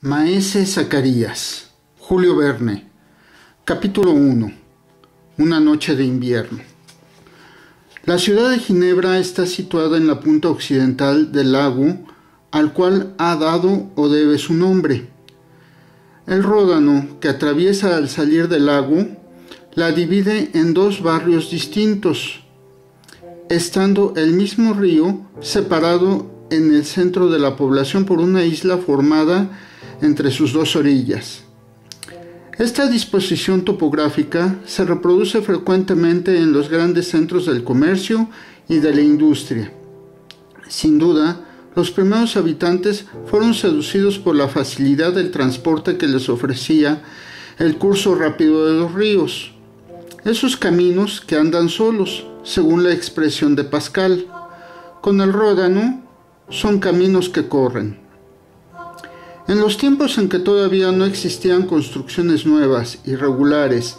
Maese Zacarías, Julio Verne. Capítulo 1. Una noche de invierno. La ciudad de Ginebra está situada en la punta occidental del lago al cual ha dado o debe su nombre. El Ródano que atraviesa al salir del lago la divide en dos barrios distintos, estando el mismo río separado en el centro de la población por una isla formada entre sus dos orillas. Esta disposición topográfica se reproduce frecuentemente en los grandes centros del comercio y de la industria. Sin duda, los primeros habitantes fueron seducidos por la facilidad del transporte que les ofrecía el curso rápido de los ríos, esos caminos que andan solos, según la expresión de Pascal. Con el Ródano son caminos que corren. En los tiempos en que todavía no existían construcciones nuevas y regulares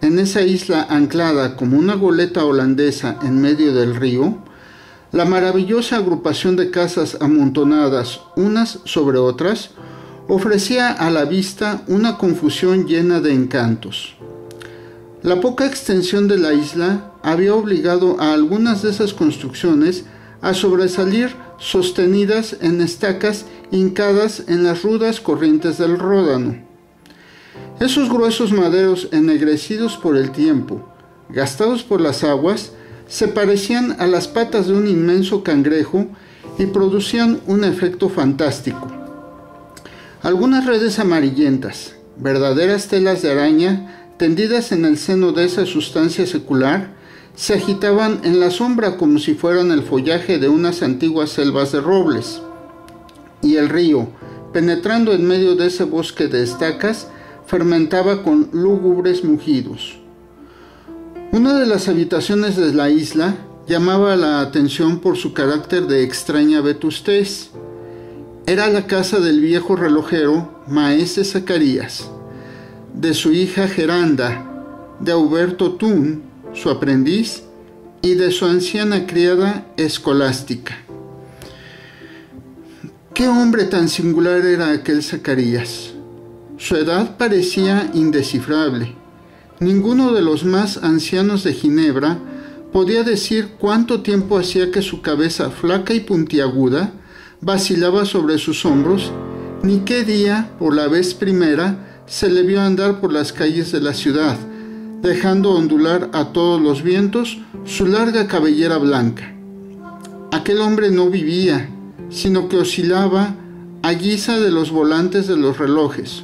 en esa isla anclada como una goleta holandesa en medio del río, la maravillosa agrupación de casas amontonadas unas sobre otras ofrecía a la vista una confusión llena de encantos. La poca extensión de la isla había obligado a algunas de esas construcciones a sobresalir sostenidas en estacas hincadas en las rudas corrientes del Ródano. Esos gruesos maderos ennegrecidos por el tiempo, gastados por las aguas, se parecían a las patas de un inmenso cangrejo y producían un efecto fantástico. Algunas redes amarillentas, verdaderas telas de araña, tendidas en el seno de esa sustancia secular, se agitaban en la sombra como si fueran el follaje de unas antiguas selvas de robles. Y el río, penetrando en medio de ese bosque de estacas, fermentaba con lúgubres mugidos. Una de las habitaciones de la isla llamaba la atención por su carácter de extraña vetustez. Era la casa del viejo relojero Maese Zacarías, de su hija Geranda, de Auberto Thun, su aprendiz, y de su anciana criada Escolástica. ¿Qué hombre tan singular era aquel Zacarías? Su edad parecía indescifrable. Ninguno de los más ancianos de Ginebra podía decir cuánto tiempo hacía que su cabeza flaca y puntiaguda vacilaba sobre sus hombros, ni qué día, por la vez primera, se le vio andar por las calles de la ciudad, dejando ondular a todos los vientos su larga cabellera blanca. Aquel hombre no vivía, sino que oscilaba a guisa de los volantes de los relojes.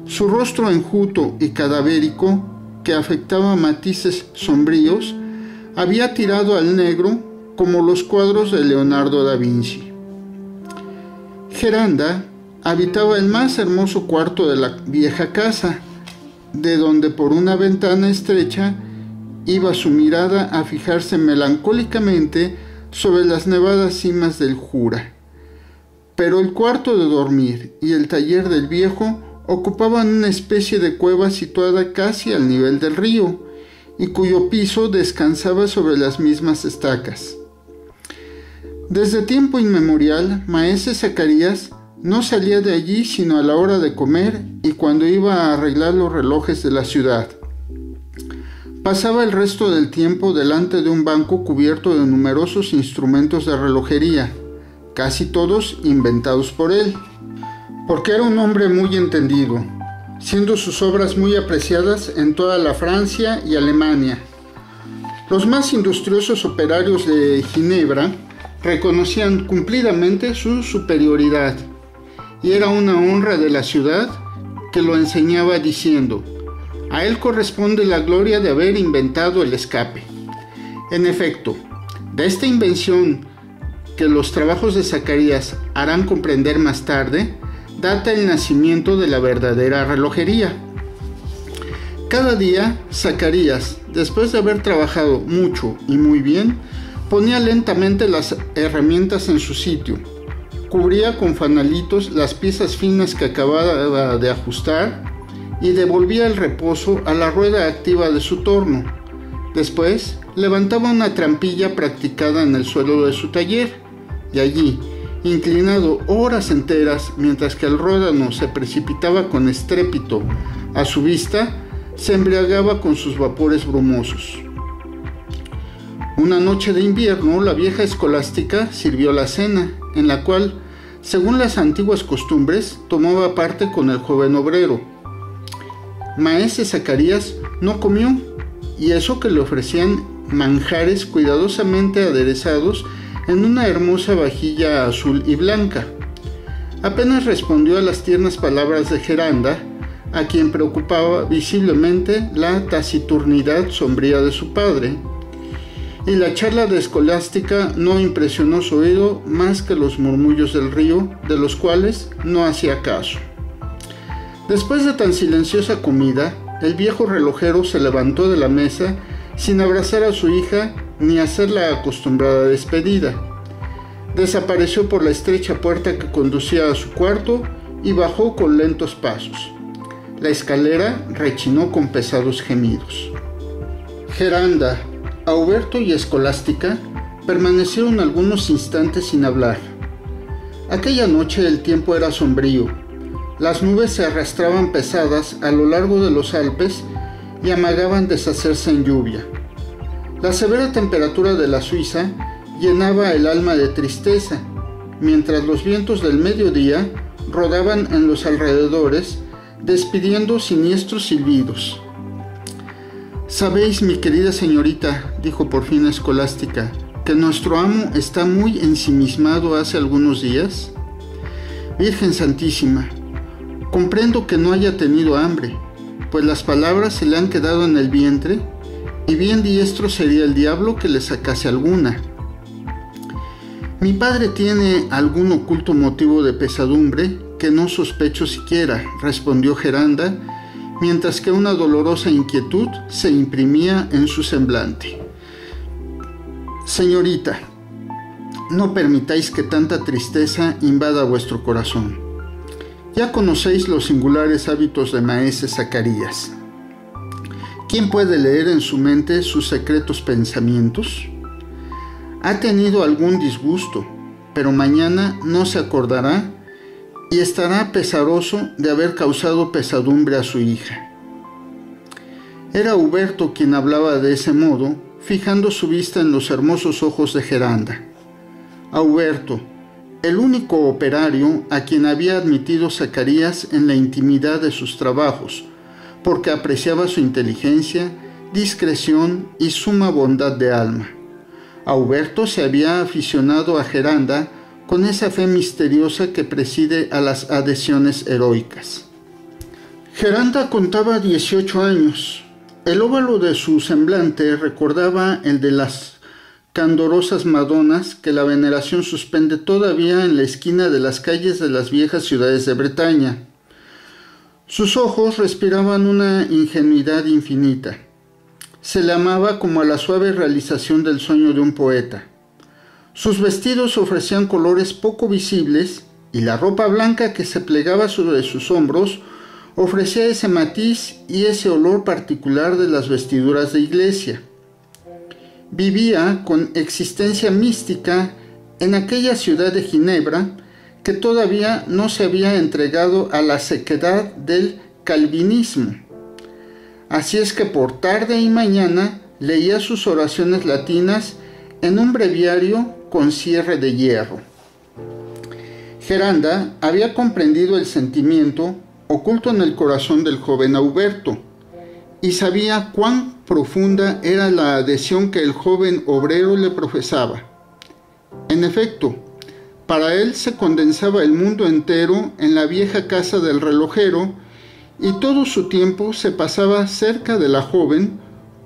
Su rostro enjuto y cadavérico, que afectaba matices sombríos, había tirado al negro como los cuadros de Leonardo da Vinci. Geranda habitaba el más hermoso cuarto de la vieja casa, de donde por una ventana estrecha iba su mirada a fijarse melancólicamente sobre las nevadas cimas del Jura. Pero el cuarto de dormir y el taller del viejo ocupaban una especie de cueva situada casi al nivel del río y cuyo piso descansaba sobre las mismas estacas. Desde tiempo inmemorial, Maese Zacarías no salía de allí sino a la hora de comer y cuando iba a arreglar los relojes de la ciudad. Pasaba el resto del tiempo delante de un banco cubierto de numerosos instrumentos de relojería, casi todos inventados por él, porque era un hombre muy entendido, siendo sus obras muy apreciadas en toda la Francia y Alemania. Los más industriosos operarios de Ginebra reconocían cumplidamente su superioridad, y era una honra de la ciudad que lo enseñaba diciendo: a él corresponde la gloria de haber inventado el escape. En efecto, de esta invención, que los trabajos de Zacarías harán comprender más tarde, data el nacimiento de la verdadera relojería. Cada día, Zacarías, después de haber trabajado mucho y muy bien, ponía lentamente las herramientas en su sitio, cubría con fanalitos las piezas finas que acababa de ajustar y devolvía el reposo a la rueda activa de su torno. Después, levantaba una trampilla practicada en el suelo de su taller y allí, inclinado horas enteras mientras que el ródano se precipitaba con estrépito a su vista, se embriagaba con sus vapores brumosos. Una noche de invierno, la vieja escolástica sirvió la cena, en la cual, según las antiguas costumbres, tomaba parte con el joven obrero. Maese Zacarías no comió, y eso que le ofrecían manjares cuidadosamente aderezados en una hermosa vajilla azul y blanca. Apenas respondió a las tiernas palabras de Geranda, a quien preocupaba visiblemente la taciturnidad sombría de su padre, y la charla de escolástica no impresionó su oído más que los murmullos del río, de los cuales no hacía caso. Después de tan silenciosa comida, el viejo relojero se levantó de la mesa sin abrazar a su hija ni hacer la acostumbrada despedida. Desapareció por la estrecha puerta que conducía a su cuarto y bajó con lentos pasos. La escalera rechinó con pesados gemidos. Geranda, Auberto y Escolástica permanecieron algunos instantes sin hablar. Aquella noche el tiempo era sombrío. Las nubes se arrastraban pesadas a lo largo de los Alpes y amagaban deshacerse en lluvia. La severa temperatura de la Suiza llenaba el alma de tristeza, mientras los vientos del mediodía rodaban en los alrededores, despidiendo siniestros silbidos. «Sabéis, mi querida señorita», dijo por fin Escolástica, «que nuestro amo está muy ensimismado hace algunos días». «Virgen Santísima, comprendo que no haya tenido hambre, pues las palabras se le han quedado en el vientre, y bien diestro sería el diablo que le sacase alguna». «Mi padre tiene algún oculto motivo de pesadumbre que no sospecho siquiera», respondió Geranda, mientras que una dolorosa inquietud se imprimía en su semblante. «Señorita, no permitáis que tanta tristeza invada vuestro corazón. Ya conocéis los singulares hábitos de maese Zacarías. ¿Quién puede leer en su mente sus secretos pensamientos? Ha tenido algún disgusto, pero mañana no se acordará y estará pesaroso de haber causado pesadumbre a su hija». Era Auberto quien hablaba de ese modo, fijando su vista en los hermosos ojos de Geranda. Auberto, el único operario a quien había admitido Zacarías en la intimidad de sus trabajos, porque apreciaba su inteligencia, discreción y suma bondad de alma. Auberto se había aficionado a Geranda con esa fe misteriosa que preside a las adhesiones heroicas. Geranda contaba 18 años. El óvalo de su semblante recordaba el de las candorosas Madonas que la veneración suspende todavía en la esquina de las calles de las viejas ciudades de Bretaña. Sus ojos respiraban una ingenuidad infinita. Se le amaba como a la suave realización del sueño de un poeta. Sus vestidos ofrecían colores poco visibles y la ropa blanca que se plegaba sobre sus hombros ofrecía ese matiz y ese olor particular de las vestiduras de iglesia. Vivía con existencia mística en aquella ciudad de Ginebra que todavía no se había entregado a la sequedad del calvinismo. Así es que por tarde y mañana leía sus oraciones latinas en un breviario con cierre de hierro. Geranda había comprendido el sentimiento oculto en el corazón del joven Auberto y sabía cuán profunda era la adhesión que el joven obrero le profesaba. En efecto, para él se condensaba el mundo entero en la vieja casa del relojero y todo su tiempo se pasaba cerca de la joven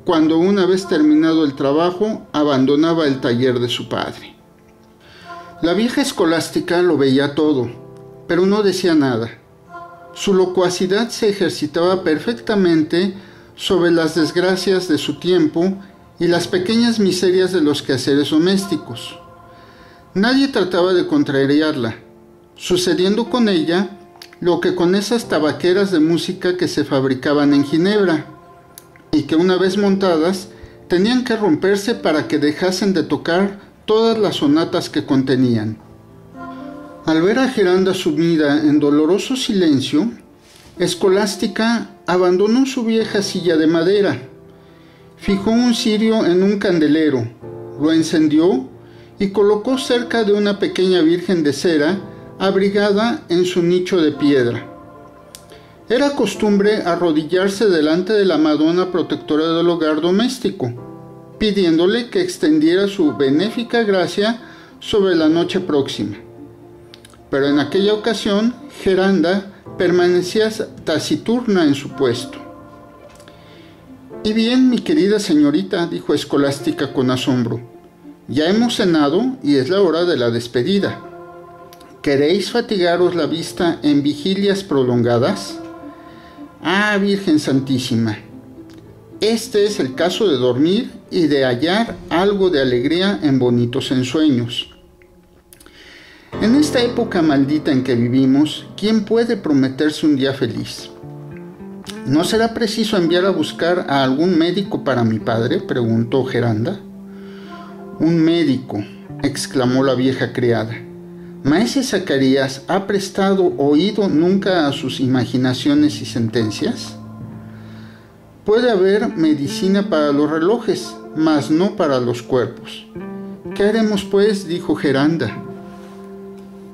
cuando, una vez terminado el trabajo, abandonaba el taller de su padre. La vieja escolástica lo veía todo, pero no decía nada. Su locuacidad se ejercitaba perfectamente sobre las desgracias de su tiempo y las pequeñas miserias de los quehaceres domésticos. Nadie trataba de contrariarla, sucediendo con ella lo que con esas tabaqueras de música que se fabricaban en Ginebra, y que una vez montadas tenían que romperse para que dejasen de tocar todas las sonatas que contenían. Al ver a Geranda sumida en doloroso silencio, Escolástica abandonó su vieja silla de madera, fijó un cirio en un candelero, lo encendió y colocó cerca de una pequeña virgen de cera abrigada en su nicho de piedra. Era costumbre arrodillarse delante de la Madonna protectora del hogar doméstico, pidiéndole que extendiera su benéfica gracia sobre la noche próxima. Pero en aquella ocasión, Geranda permanecía taciturna en su puesto. «Y bien, mi querida señorita», dijo Escolástica con asombro, «ya hemos cenado y es la hora de la despedida. ¿Queréis fatigaros la vista en vigilias prolongadas? Ah, Virgen Santísima, este es el caso de dormir y de hallar algo de alegría en bonitos ensueños. En esta época maldita en que vivimos, ¿quién puede prometerse un día feliz? ¿No será preciso enviar a buscar a algún médico para mi padre?», preguntó Geranda. «¿Un médico?», exclamó la vieja criada. «¿Maese Zacarías ha prestado oído nunca a sus imaginaciones y sentencias? Puede haber medicina para los relojes, mas no para los cuerpos». «¿Qué haremos pues?», dijo Geranda.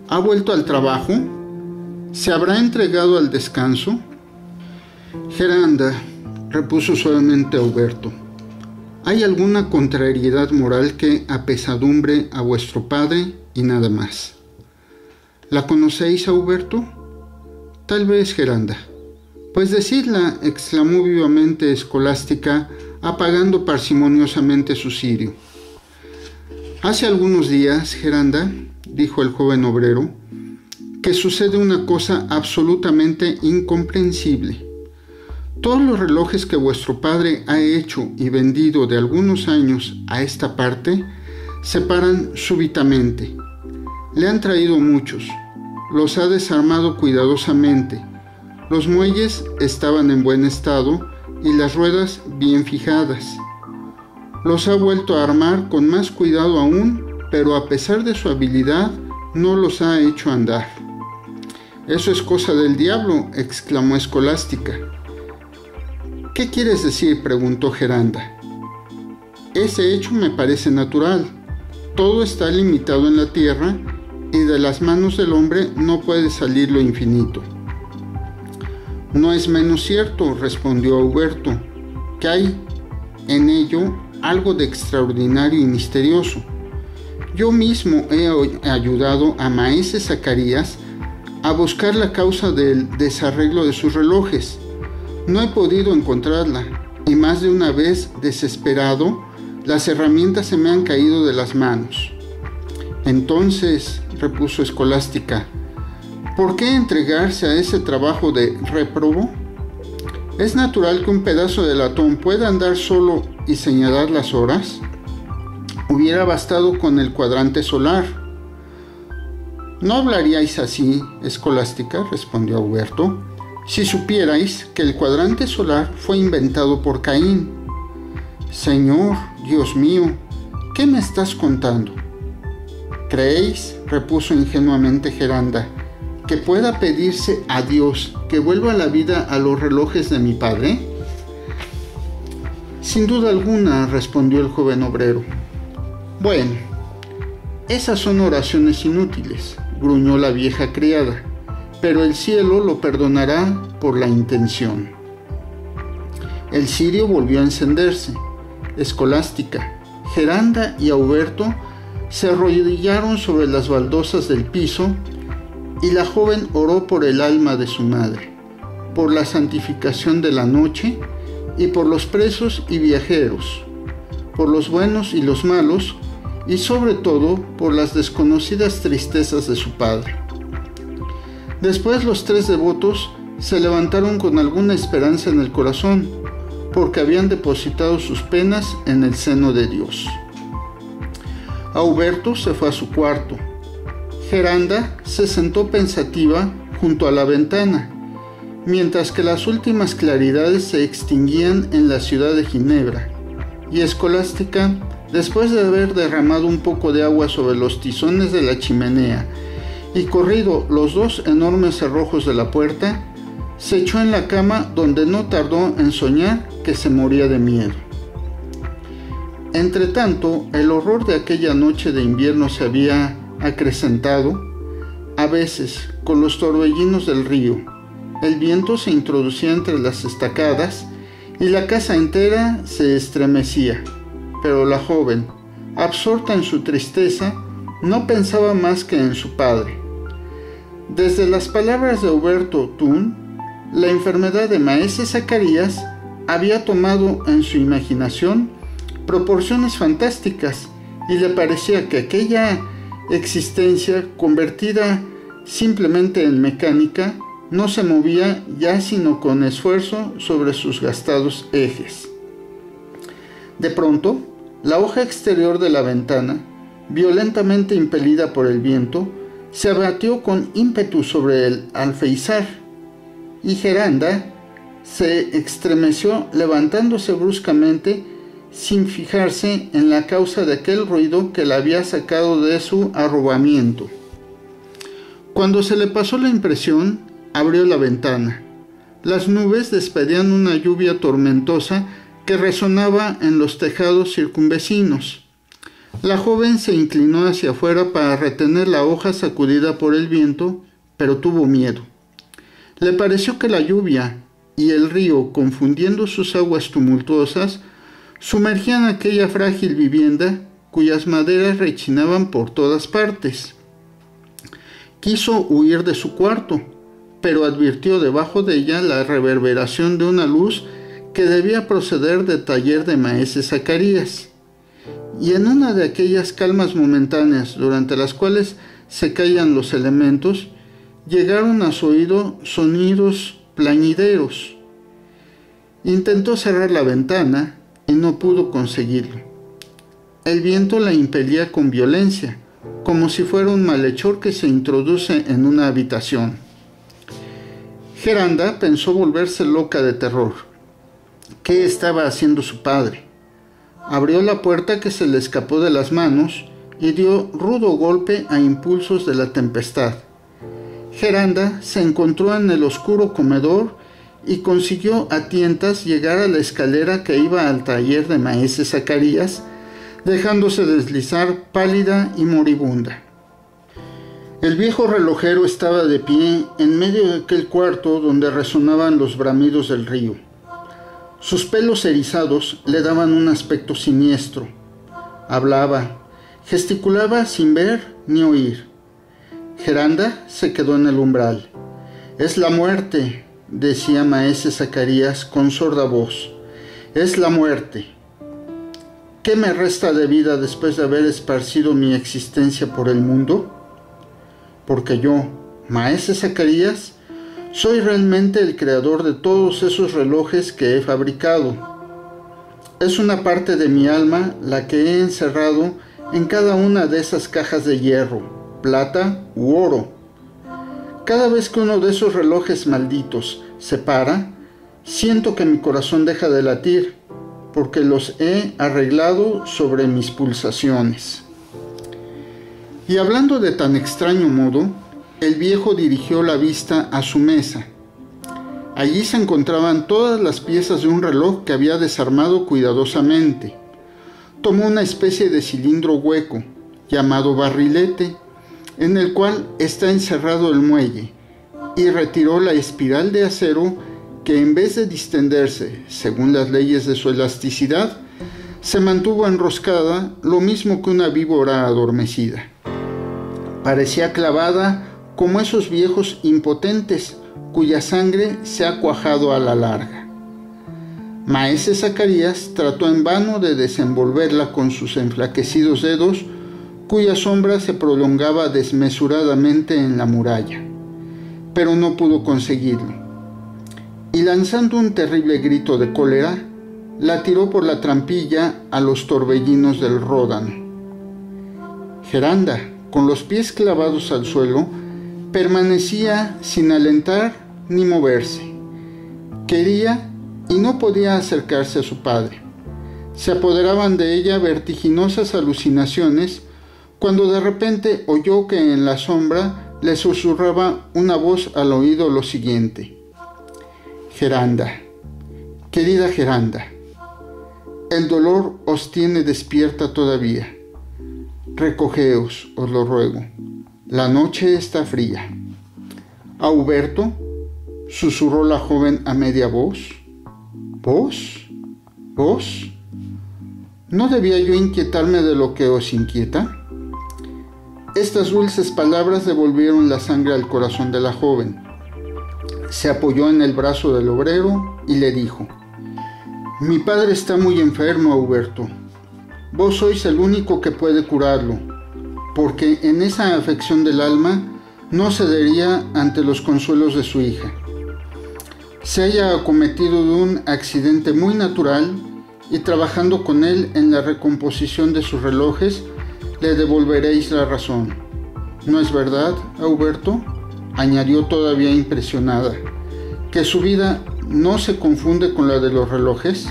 «¿Ha vuelto al trabajo? ¿Se habrá entregado al descanso?». «Geranda», repuso suavemente Auberto, «hay alguna contrariedad moral que apesadumbre a vuestro padre y nada más». «¿La conocéis, Auberto?». «Tal vez, Geranda». «Pues decidla», exclamó vivamente Escolástica, apagando parsimoniosamente su cirio. «Hace algunos días, Geranda», dijo el joven obrero, «que sucede una cosa absolutamente incomprensible. Todos los relojes que vuestro padre ha hecho y vendido de algunos años a esta parte se paran súbitamente. Le han traído muchos, los ha desarmado cuidadosamente, los muelles estaban en buen estado y las ruedas bien fijadas. Los ha vuelto a armar con más cuidado aún, pero a pesar de su habilidad no los ha hecho andar». «Eso es cosa del diablo», exclamó Escolástica. «¿Qué quieres decir?», preguntó Geranda. «Ese hecho me parece natural. Todo está limitado en la tierra y de las manos del hombre no puede salir lo infinito». «No es menos cierto», respondió Auberto, «que hay en ello algo de extraordinario y misterioso. Yo mismo he ayudado a maese Zacarías a buscar la causa del desarreglo de sus relojes. No he podido encontrarla y más de una vez, desesperado, las herramientas se me han caído de las manos». «Entonces», repuso Escolástica, «¿por qué entregarse a ese trabajo de réprobo? ¿Es natural que un pedazo de latón pueda andar solo y señalar las horas? Hubiera bastado con el cuadrante solar». «No hablaríais así, Escolástica», respondió Auberto, «si supierais que el cuadrante solar fue inventado por Caín». «Señor, Dios mío, ¿qué me estás contando?». «¿Creéis?», repuso ingenuamente Geranda, «que pueda pedirse a Dios que vuelva la vida a los relojes de mi padre?». «Sin duda alguna», respondió el joven obrero. «Bueno, esas son oraciones inútiles», gruñó la vieja criada, «pero el cielo lo perdonará por la intención». El cirio volvió a encenderse. Escolástica, Geranda y Auberto se arrodillaron sobre las baldosas del piso y la joven oró por el alma de su madre, por la santificación de la noche y por los presos y viajeros, por los buenos y los malos, y sobre todo por las desconocidas tristezas de su padre. Después los tres devotos se levantaron con alguna esperanza en el corazón, porque habían depositado sus penas en el seno de Dios. Auberto se fue a su cuarto. Geranda se sentó pensativa junto a la ventana, mientras que las últimas claridades se extinguían en la ciudad de Ginebra, y Escolástica, después de haber derramado un poco de agua sobre los tizones de la chimenea y corrido los 2 enormes cerrojos de la puerta, se echó en la cama, donde no tardó en soñar que se moría de miedo. Entretanto, el horror de aquella noche de invierno se había acrecentado. A veces, con los torbellinos del río, el viento se introducía entre las estacadas y la casa entera se estremecía, pero la joven, absorta en su tristeza, no pensaba más que en su padre. Desde las palabras de Huberto Thun, la enfermedad de Maese Zacarías había tomado en su imaginación proporciones fantásticas y le parecía que aquella existencia, convertida simplemente en mecánica, no se movía ya sino con esfuerzo sobre sus gastados ejes. De pronto, la hoja exterior de la ventana, violentamente impelida por el viento, se abatió con ímpetu sobre el alféizar, y Geranda se estremeció, levantándose bruscamente sin fijarse en la causa de aquel ruido que la había sacado de su arrobamiento. Cuando se le pasó la impresión, abrió la ventana. Las nubes despedían una lluvia tormentosa que resonaba en los tejados circunvecinos. La joven se inclinó hacia afuera para retener la hoja sacudida por el viento, pero tuvo miedo. Le pareció que la lluvia y el río, confundiendo sus aguas tumultuosas, sumergían aquella frágil vivienda cuyas maderas rechinaban por todas partes. Quiso huir de su cuarto, pero advirtió debajo de ella la reverberación de una luz que debía proceder del taller de Maese Zacarías. Y en una de aquellas calmas momentáneas durante las cuales se callan los elementos, llegaron a su oído sonidos plañideros. Intentó cerrar la ventana y no pudo conseguirlo. El viento la impelía con violencia, como si fuera un malhechor que se introduce en una habitación. Geranda pensó volverse loca de terror. ¿Qué estaba haciendo su padre? Abrió la puerta, que se le escapó de las manos, y dio rudo golpe a impulsos de la tempestad. Geranda se encontró en el oscuro comedor y consiguió a tientas llegar a la escalera que iba al taller de Maese Zacarías, dejándose deslizar pálida y moribunda. El viejo relojero estaba de pie en medio de aquel cuarto donde resonaban los bramidos del río. Sus pelos erizados le daban un aspecto siniestro. Hablaba, gesticulaba sin ver ni oír. Geranda se quedó en el umbral. «Es la muerte», decía Maese Zacarías con sorda voz. «Es la muerte. ¿Qué me resta de vida después de haber esparcido mi existencia por el mundo? Porque yo, Maese Zacarías, soy realmente el creador de todos esos relojes que he fabricado. Es una parte de mi alma la que he encerrado en cada una de esas cajas de hierro, plata u oro. Cada vez que uno de esos relojes malditos se para, siento que mi corazón deja de latir, porque los he arreglado sobre mis pulsaciones». Y hablando de tan extraño modo, el viejo dirigió la vista a su mesa. Allí se encontraban todas las piezas de un reloj que había desarmado cuidadosamente. Tomó una especie de cilindro hueco, llamado barrilete, en el cual está encerrado el muelle, y retiró la espiral de acero que, en vez de distenderse según las leyes de su elasticidad, se mantuvo enroscada lo mismo que una víbora adormecida. Parecía clavada como esos viejos impotentes cuya sangre se ha cuajado a la larga. Maese Zacarías trató en vano de desenvolverla con sus enflaquecidos dedos, cuya sombra se prolongaba desmesuradamente en la muralla, pero no pudo conseguirlo. Y lanzando un terrible grito de cólera, la tiró por la trampilla a los torbellinos del Ródano. Geranda, con los pies clavados al suelo, permanecía sin alentar ni moverse. Quería y no podía acercarse a su padre. Se apoderaban de ella vertiginosas alucinaciones, cuando de repente oyó que en la sombra le susurraba una voz al oído lo siguiente: Geranda, querida Geranda, el dolor os tiene despierta todavía. Recogeos, os lo ruego, la noche está fría. Auberto, susurró la joven a media voz. ¿Vos? ¿Vos? ¿No debía yo inquietarme de lo que os inquieta? Estas dulces palabras devolvieron la sangre al corazón de la joven. Se apoyó en el brazo del obrero y le dijo: mi padre está muy enfermo, Auberto. Vos sois el único que puede curarlo, porque en esa afección del alma no cedería ante los consuelos de su hija. Se haya acometido de un accidente muy natural y trabajando con él en la recomposición de sus relojes, le devolveréis la razón. ¿No es verdad, Auberto?, añadió todavía impresionada, que su vida no se confunde con la de los relojes.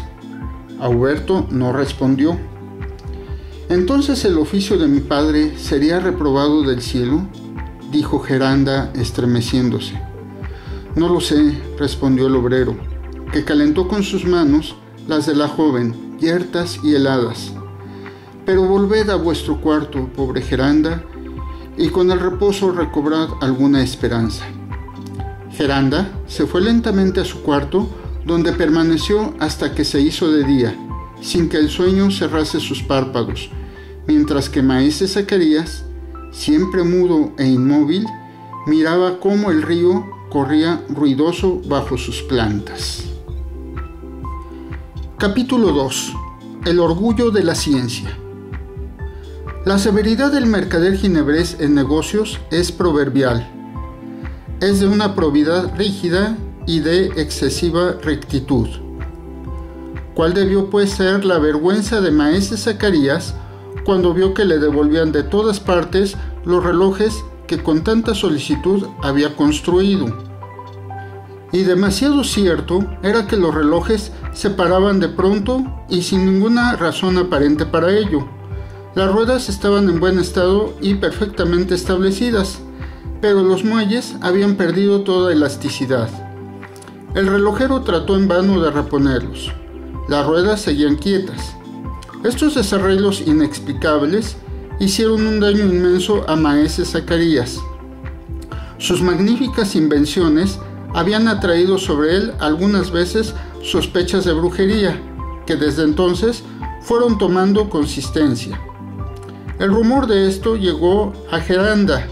Auberto no respondió. ¿Entonces el oficio de mi padre sería reprobado del cielo?, dijo Geranda, estremeciéndose. No lo sé, respondió el obrero, que calentó con sus manos las de la joven, yertas y heladas. Pero volved a vuestro cuarto, pobre Geranda, y con el reposo recobrad alguna esperanza. Geranda se fue lentamente a su cuarto, donde permaneció hasta que se hizo de día, sin que el sueño cerrase sus párpados, mientras que maese Zacarías, siempre mudo e inmóvil, miraba cómo el río corría ruidoso bajo sus plantas. Capítulo 2. El orgullo de la ciencia. La severidad del mercader ginebrés en negocios es proverbial. Es de una probidad rígida y de excesiva rectitud. ¿Cuál debió pues ser la vergüenza de maese Zacarías cuando vio que le devolvían de todas partes los relojes que con tanta solicitud había construido? Y demasiado cierto era que los relojes se paraban de pronto y sin ninguna razón aparente para ello. Las ruedas estaban en buen estado y perfectamente establecidas, pero los muelles habían perdido toda elasticidad. El relojero trató en vano de reponerlos. Las ruedas seguían quietas. Estos desarreglos inexplicables hicieron un daño inmenso a maese Zacarías. Sus magníficas invenciones habían atraído sobre él algunas veces sospechas de brujería, que desde entonces fueron tomando consistencia. El rumor de esto llegó a Geranda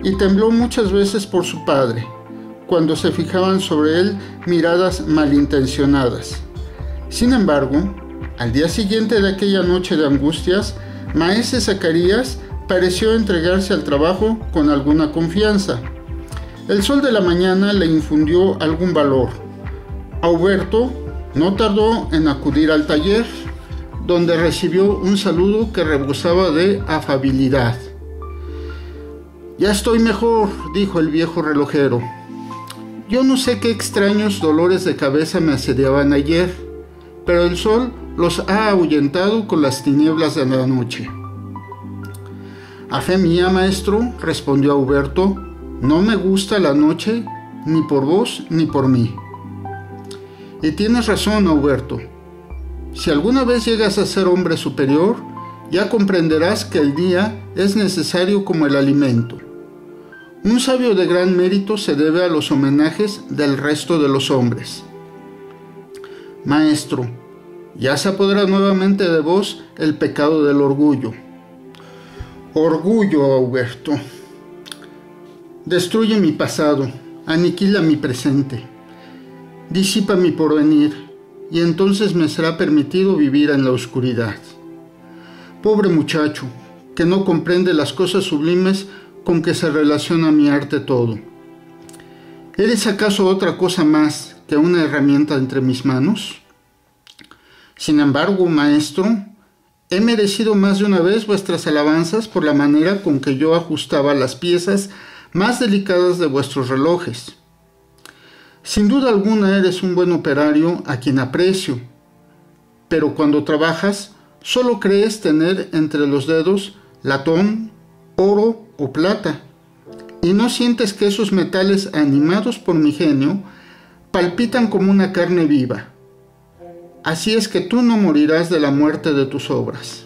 y tembló muchas veces por su padre, cuando se fijaban sobre él miradas malintencionadas. Sin embargo, al día siguiente de aquella noche de angustias, maese Zacarías pareció entregarse al trabajo con alguna confianza. El sol de la mañana le infundió algún valor. Auberto no tardó en acudir al taller, donde recibió un saludo que rebosaba de afabilidad. «Ya estoy mejor», dijo el viejo relojero. «Yo no sé qué extraños dolores de cabeza me asediaban ayer, pero el sol los ha ahuyentado con las tinieblas de la noche». «A fe mía, maestro», respondió Auberto, «no me gusta la noche, ni por vos ni por mí». «Y tienes razón, Auberto. Si alguna vez llegas a ser hombre superior, ya comprenderás que el día es necesario como el alimento. Un sabio de gran mérito se debe a los homenajes del resto de los hombres». «Maestro, ya se apodera nuevamente de vos el pecado del orgullo». «Orgullo, Auberto. Destruye mi pasado, aniquila mi presente, disipa mi porvenir, y entonces me será permitido vivir en la oscuridad. Pobre muchacho, que no comprende las cosas sublimes con que se relaciona mi arte todo. ¿Eres acaso otra cosa más que una herramienta entre mis manos? Sin embargo, maestro, he merecido más de una vez vuestras alabanzas por la manera con que yo ajustaba las piezas más delicadas de vuestros relojes. Sin duda alguna eres un buen operario a quien aprecio, pero cuando trabajas solo crees tener entre los dedos latón, oro o plata. ¿Y no sientes que esos metales animados por mi genio palpitan como una carne viva? Así es que tú no morirás de la muerte de tus obras.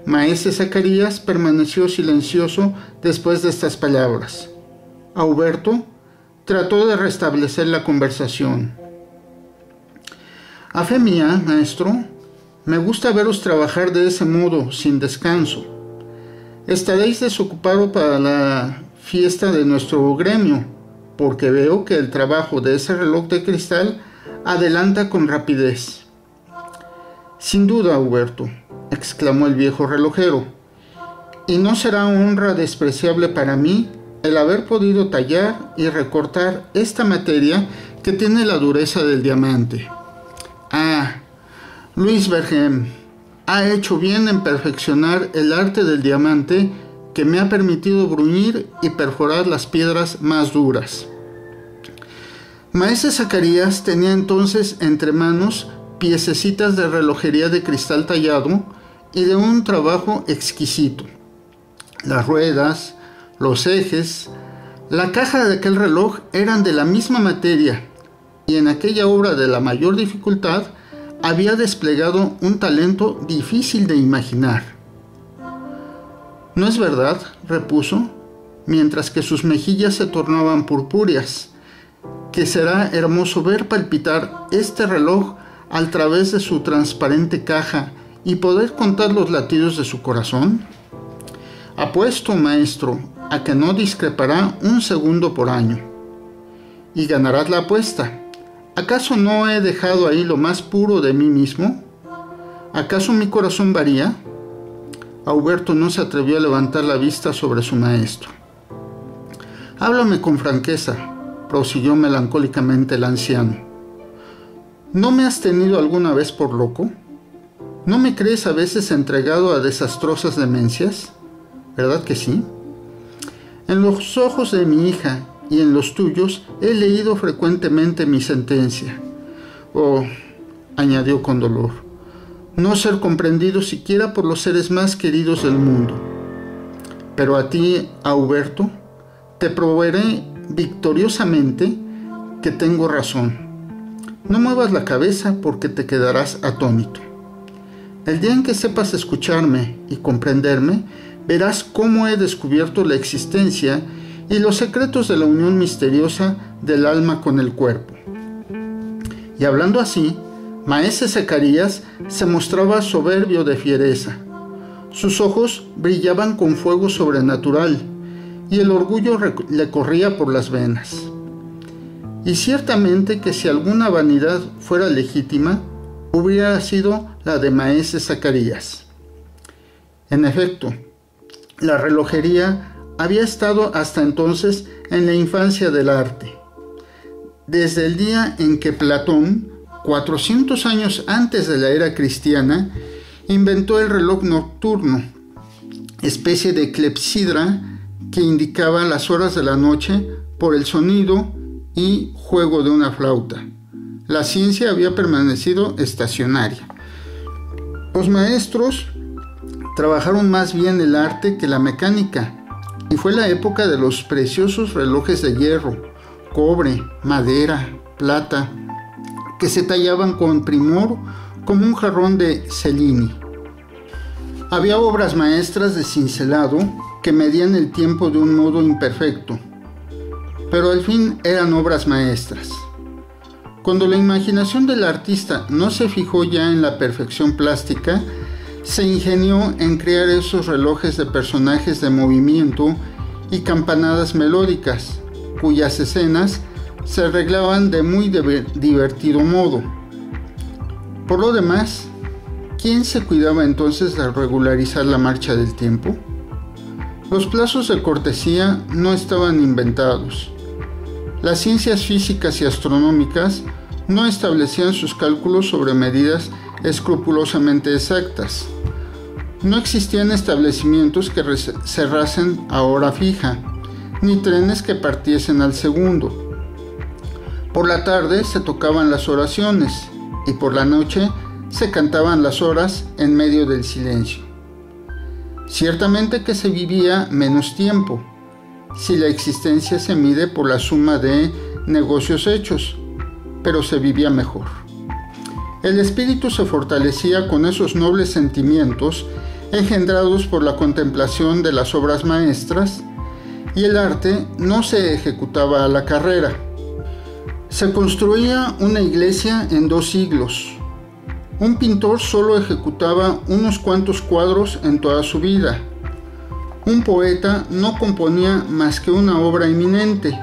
Maese Zacarías permaneció silencioso después de estas palabras. Auberto trató de restablecer la conversación. A fe mía, maestro, me gusta veros trabajar de ese modo, sin descanso. Estaréis desocupado para la fiesta de nuestro gremio, porque veo que el trabajo de ese reloj de cristal adelanta con rapidez. Sin duda, Auberto, exclamó el viejo relojero, y no será honra despreciable para mí el haber podido tallar y recortar esta materia que tiene la dureza del diamante. Ah, Louis Vergem ha hecho bien en perfeccionar el arte del diamante que me ha permitido bruñir y perforar las piedras más duras. Maese Zacarías tenía entonces entre manos piececitas de relojería de cristal tallado y de un trabajo exquisito. Las ruedas, los ejes, la caja de aquel reloj eran de la misma materia, y en aquella obra de la mayor dificultad había desplegado un talento difícil de imaginar. ¿No es verdad?, repuso, mientras que sus mejillas se tornaban purpúreas, que será hermoso ver palpitar este reloj al través de su transparente caja y poder contar los latidos de su corazón? Apuesto, maestro, a que no discrepará un segundo por año. Y ganarás la apuesta. ¿Acaso no he dejado ahí lo más puro de mí mismo? ¿Acaso mi corazón varía? Auberto no se atrevió a levantar la vista sobre su maestro. Háblame con franqueza, prosiguió melancólicamente el anciano. ¿No me has tenido alguna vez por loco? ¿No me crees a veces entregado a desastrosas demencias? ¿Verdad que sí? En los ojos de mi hija y en los tuyos he leído frecuentemente mi sentencia. Oh, añadió con dolor, no ser comprendido siquiera por los seres más queridos del mundo. Pero a ti, Auberto, te proveeré victoriosamente que tengo razón. No muevas la cabeza porque te quedarás atónito. El día en que sepas escucharme y comprenderme, verás cómo he descubierto la existencia y los secretos de la unión misteriosa del alma con el cuerpo. Y hablando así, Maese Zacarías se mostraba soberbio de fiereza. Sus ojos brillaban con fuego sobrenatural y el orgullo le corría por las venas. Y ciertamente que si alguna vanidad fuera legítima, hubiera sido la de Maese Zacarías. En efecto, la relojería había estado hasta entonces en la infancia del arte. Desde el día en que Platón, 400 años antes de la era cristiana, inventó el reloj nocturno, especie de clepsidra que indicaba las horas de la noche por el sonido y juego de una flauta. La ciencia había permanecido estacionaria. Los maestros trabajaron más bien el arte que la mecánica, y fue la época de los preciosos relojes de hierro, cobre, madera, plata, que se tallaban con primor como un jarrón de Cellini. Había obras maestras de cincelado que medían el tiempo de un modo imperfecto, pero al fin eran obras maestras. Cuando la imaginación del artista no se fijó ya en la perfección plástica, se ingenió en crear esos relojes de personajes de movimiento y campanadas melódicas, cuyas escenas se arreglaban de muy divertido modo. Por lo demás, ¿quién se cuidaba entonces de regularizar la marcha del tiempo? Los plazos de cortesía no estaban inventados. Las ciencias físicas y astronómicas no establecían sus cálculos sobre medidas escrupulosamente exactas. No existían establecimientos que cerrasen a hora fija, ni trenes que partiesen al segundo. Por la tarde se tocaban las oraciones y por la noche se cantaban las horas en medio del silencio. Ciertamente que se vivía menos tiempo, si la existencia se mide por la suma de negocios hechos, pero se vivía mejor. El espíritu se fortalecía con esos nobles sentimientos engendrados por la contemplación de las obras maestras, y el arte no se ejecutaba a la carrera. Se construía una iglesia en 2 siglos. Un pintor solo ejecutaba unos cuantos cuadros en toda su vida. Un poeta no componía más que una obra eminente,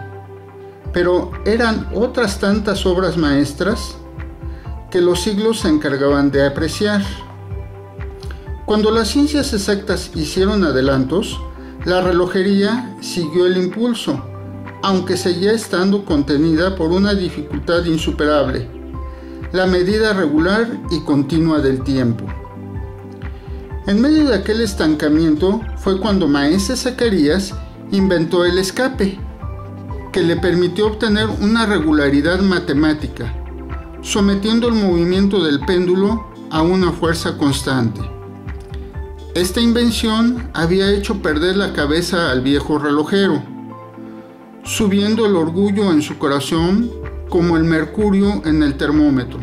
pero eran otras tantas obras maestras que los siglos se encargaban de apreciar. Cuando las ciencias exactas hicieron adelantos, la relojería siguió el impulso, aunque seguía estando contenida por una dificultad insuperable: la medida regular y continua del tiempo. En medio de aquel estancamiento fue cuando Maese Zacarías inventó el escape, que le permitió obtener una regularidad matemática, sometiendo el movimiento del péndulo a una fuerza constante. Esta invención había hecho perder la cabeza al viejo relojero, subiendo el orgullo en su corazón como el mercurio en el termómetro.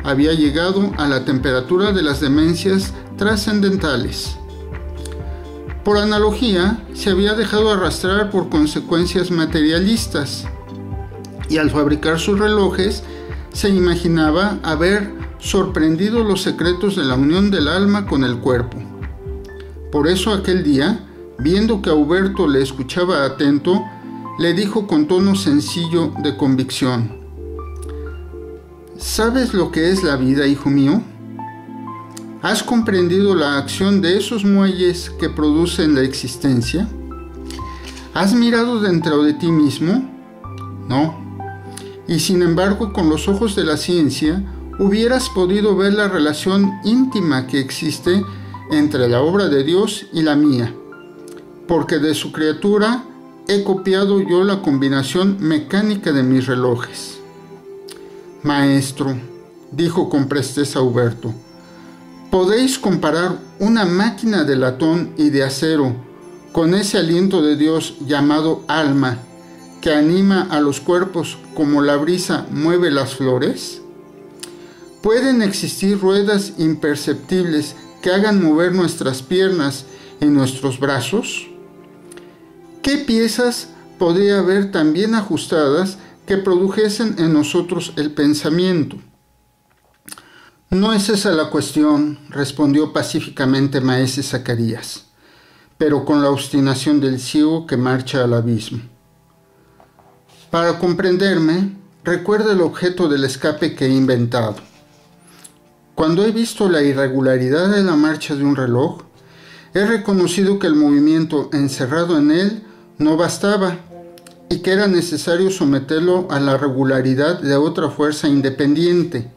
Había llegado a la temperatura de las demencias trascendentales. Por analogía, se había dejado arrastrar por consecuencias materialistas, y al fabricar sus relojes se imaginaba haber sorprendido los secretos de la unión del alma con el cuerpo. Por eso aquel día, viendo que Auberto le escuchaba atento, le dijo con tono sencillo de convicción: ¿sabes lo que es la vida, hijo mío? ¿Has comprendido la acción de esos muelles que producen la existencia? ¿Has mirado dentro de ti mismo? No. Y sin embargo, con los ojos de la ciencia, hubieras podido ver la relación íntima que existe entre la obra de Dios y la mía, porque de su criatura he copiado yo la combinación mecánica de mis relojes. Maestro, dijo con presteza Auberto, ¿podéis comparar una máquina de latón y de acero con ese aliento de Dios llamado alma, que anima a los cuerpos como la brisa mueve las flores? ¿Pueden existir ruedas imperceptibles que hagan mover nuestras piernas y nuestros brazos? ¿Qué piezas podría haber tan bien ajustadas que produjesen en nosotros el pensamiento? No es esa la cuestión, respondió pacíficamente Maese Zacarías, pero con la obstinación del ciego que marcha al abismo. Para comprenderme, recuerda el objeto del escape que he inventado. Cuando he visto la irregularidad de la marcha de un reloj, he reconocido que el movimiento encerrado en él no bastaba y que era necesario someterlo a la regularidad de otra fuerza independiente.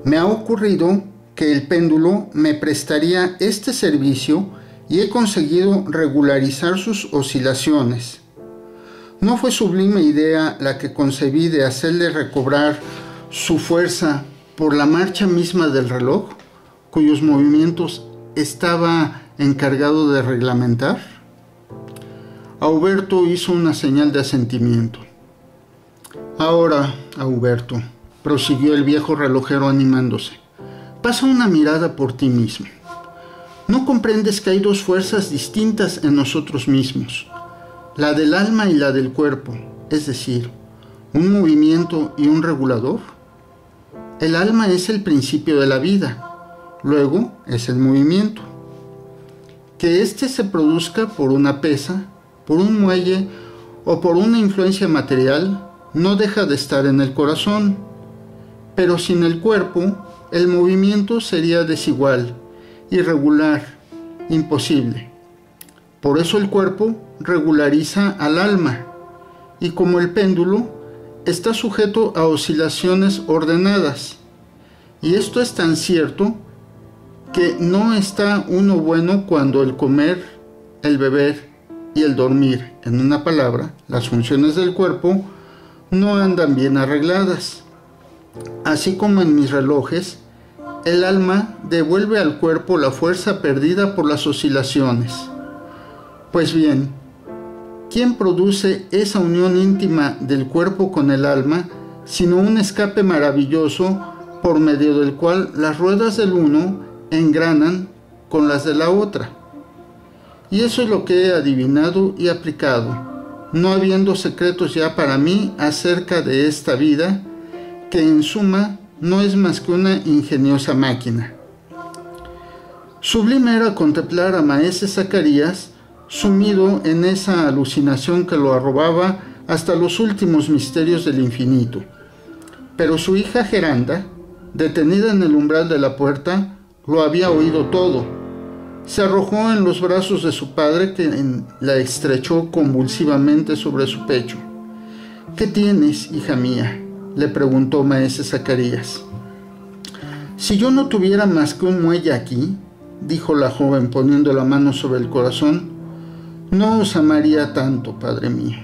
Me ha ocurrido que el péndulo me prestaría este servicio y he conseguido regularizar sus oscilaciones. ¿No fue sublime idea la que concebí de hacerle recobrar su fuerza por la marcha misma del reloj, cuyos movimientos estaba encargado de reglamentar? Auberto hizo una señal de asentimiento. Ahora, Auberto, prosiguió el viejo relojero animándose, pasa una mirada por ti mismo. ¿No comprendes que hay 2 fuerzas distintas en nosotros mismos? La del alma y la del cuerpo, es decir, un movimiento y un regulador. El alma es el principio de la vida, luego es el movimiento. Que éste se produzca por una pesa, por un muelle o por una influencia material no deja de estar en el corazón, pero sin el cuerpo el movimiento sería desigual, irregular, imposible. Por eso el cuerpo regulariza al alma y como el péndulo está sujeto a oscilaciones ordenadas. Y esto es tan cierto que no está uno bueno cuando el comer, el beber y el dormir, en una palabra, las funciones del cuerpo, no andan bien arregladas. Así como en mis relojes, el alma devuelve al cuerpo la fuerza perdida por las oscilaciones. Pues bien, ¿quién produce esa unión íntima del cuerpo con el alma, sino un escape maravilloso por medio del cual las ruedas del uno engranan con las de la otra? Y eso es lo que he adivinado y aplicado, no habiendo secretos ya para mí acerca de esta vida, que en suma no es más que una ingeniosa máquina. Sublime era contemplar a maese Zacarías sumido en esa alucinación que lo arrobaba hasta los últimos misterios del infinito. Pero su hija Geranda, detenida en el umbral de la puerta, lo había oído todo. Se arrojó en los brazos de su padre, que la estrechó convulsivamente sobre su pecho. «¿Qué tienes, hija mía?», le preguntó maese Zacarías. «Si yo no tuviera más que un muelle aquí», dijo la joven poniendo la mano sobre el corazón, «no os amaría tanto, padre mío».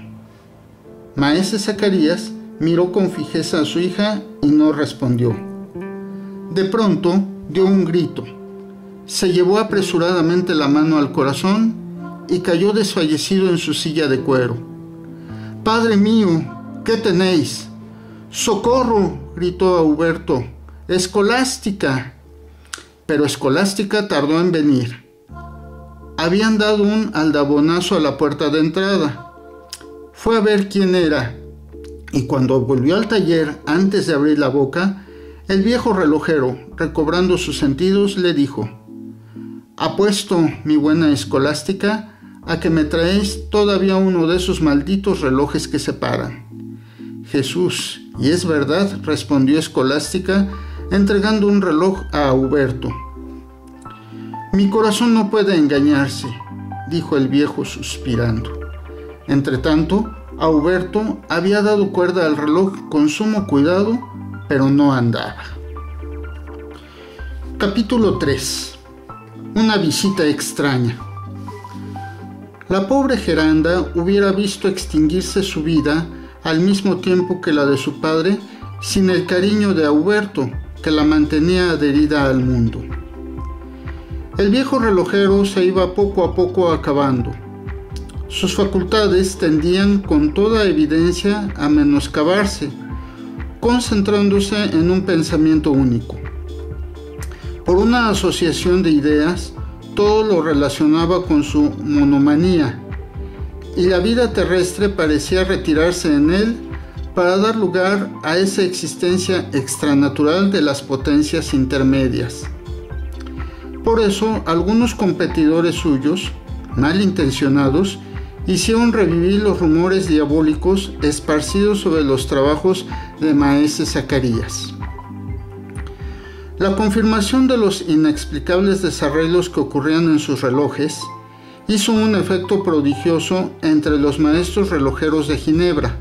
Maese Zacarías miró con fijeza a su hija y no respondió. De pronto dio un grito, se llevó apresuradamente la mano al corazón y cayó desfallecido en su silla de cuero. «Padre mío, ¿qué tenéis?». «¡Socorro!», gritó Auberto. «¡Escolástica!». Pero Escolástica tardó en venir. Habían dado un aldabonazo a la puerta de entrada. Fue a ver quién era, y cuando volvió al taller antes de abrir la boca, el viejo relojero, recobrando sus sentidos, le dijo: «Apuesto, mi buena Escolástica, a que me traéis todavía uno de esos malditos relojes que se paran». «Jesús, y es verdad», respondió Escolástica, entregando un reloj a Auberto. «Mi corazón no puede engañarse», dijo el viejo suspirando. Entretanto, Auberto había dado cuerda al reloj con sumo cuidado, pero no andaba. Capítulo 3. Una visita extraña. La pobre Geranda hubiera visto extinguirse su vida al mismo tiempo que la de su padre, sin el cariño de Auberto, que la mantenía adherida al mundo. El viejo relojero se iba poco a poco acabando. Sus facultades tendían con toda evidencia a menoscabarse, concentrándose en un pensamiento único. Por una asociación de ideas, todo lo relacionaba con su monomanía, y la vida terrestre parecía retirarse en él para dar lugar a esa existencia extranatural de las potencias intermedias. Por eso, algunos competidores suyos, malintencionados, hicieron revivir los rumores diabólicos esparcidos sobre los trabajos de maese Zacarías. La confirmación de los inexplicables desarreglos que ocurrían en sus relojes hizo un efecto prodigioso entre los maestros relojeros de Ginebra.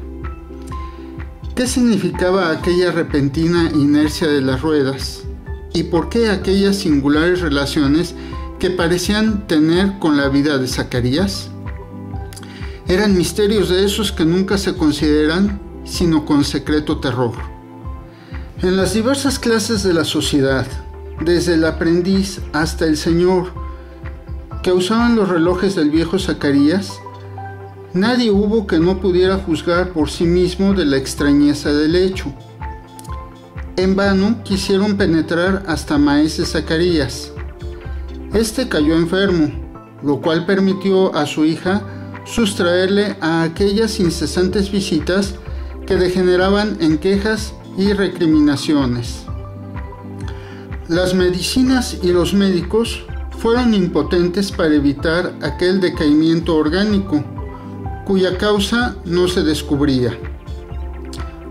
¿Qué significaba aquella repentina inercia de las ruedas? ¿Y por qué aquellas singulares relaciones que parecían tener con la vida de Zacarías? Eran misterios de esos que nunca se consideran sino con secreto terror. En las diversas clases de la sociedad, desde el aprendiz hasta el señor, que usaban los relojes del viejo Zacarías, nadie hubo que no pudiera juzgar por sí mismo de la extrañeza del hecho. En vano quisieron penetrar hasta maese Zacarías. Este cayó enfermo, lo cual permitió a su hija sustraerle a aquellas incesantes visitas que degeneraban en quejas y recriminaciones. Las medicinas y los médicos fueron impotentes para evitar aquel decaimiento orgánico, cuya causa no se descubría.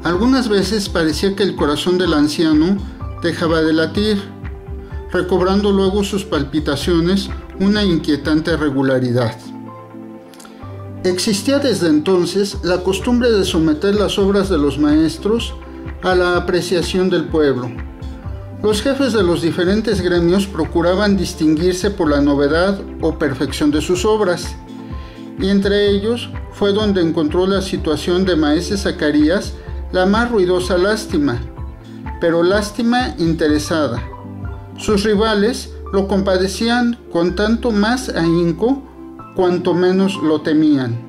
Algunas veces parecía que el corazón del anciano dejaba de latir, recobrando luego sus palpitaciones una inquietante regularidad. Existía desde entonces la costumbre de someter las obras de los maestros a la apreciación del pueblo. Los jefes de los diferentes gremios procuraban distinguirse por la novedad o perfección de sus obras, y entre ellos fue donde encontró la situación de maese Zacarías la más ruidosa lástima, pero lástima interesada. Sus rivales lo compadecían con tanto más ahínco cuanto menos lo temían.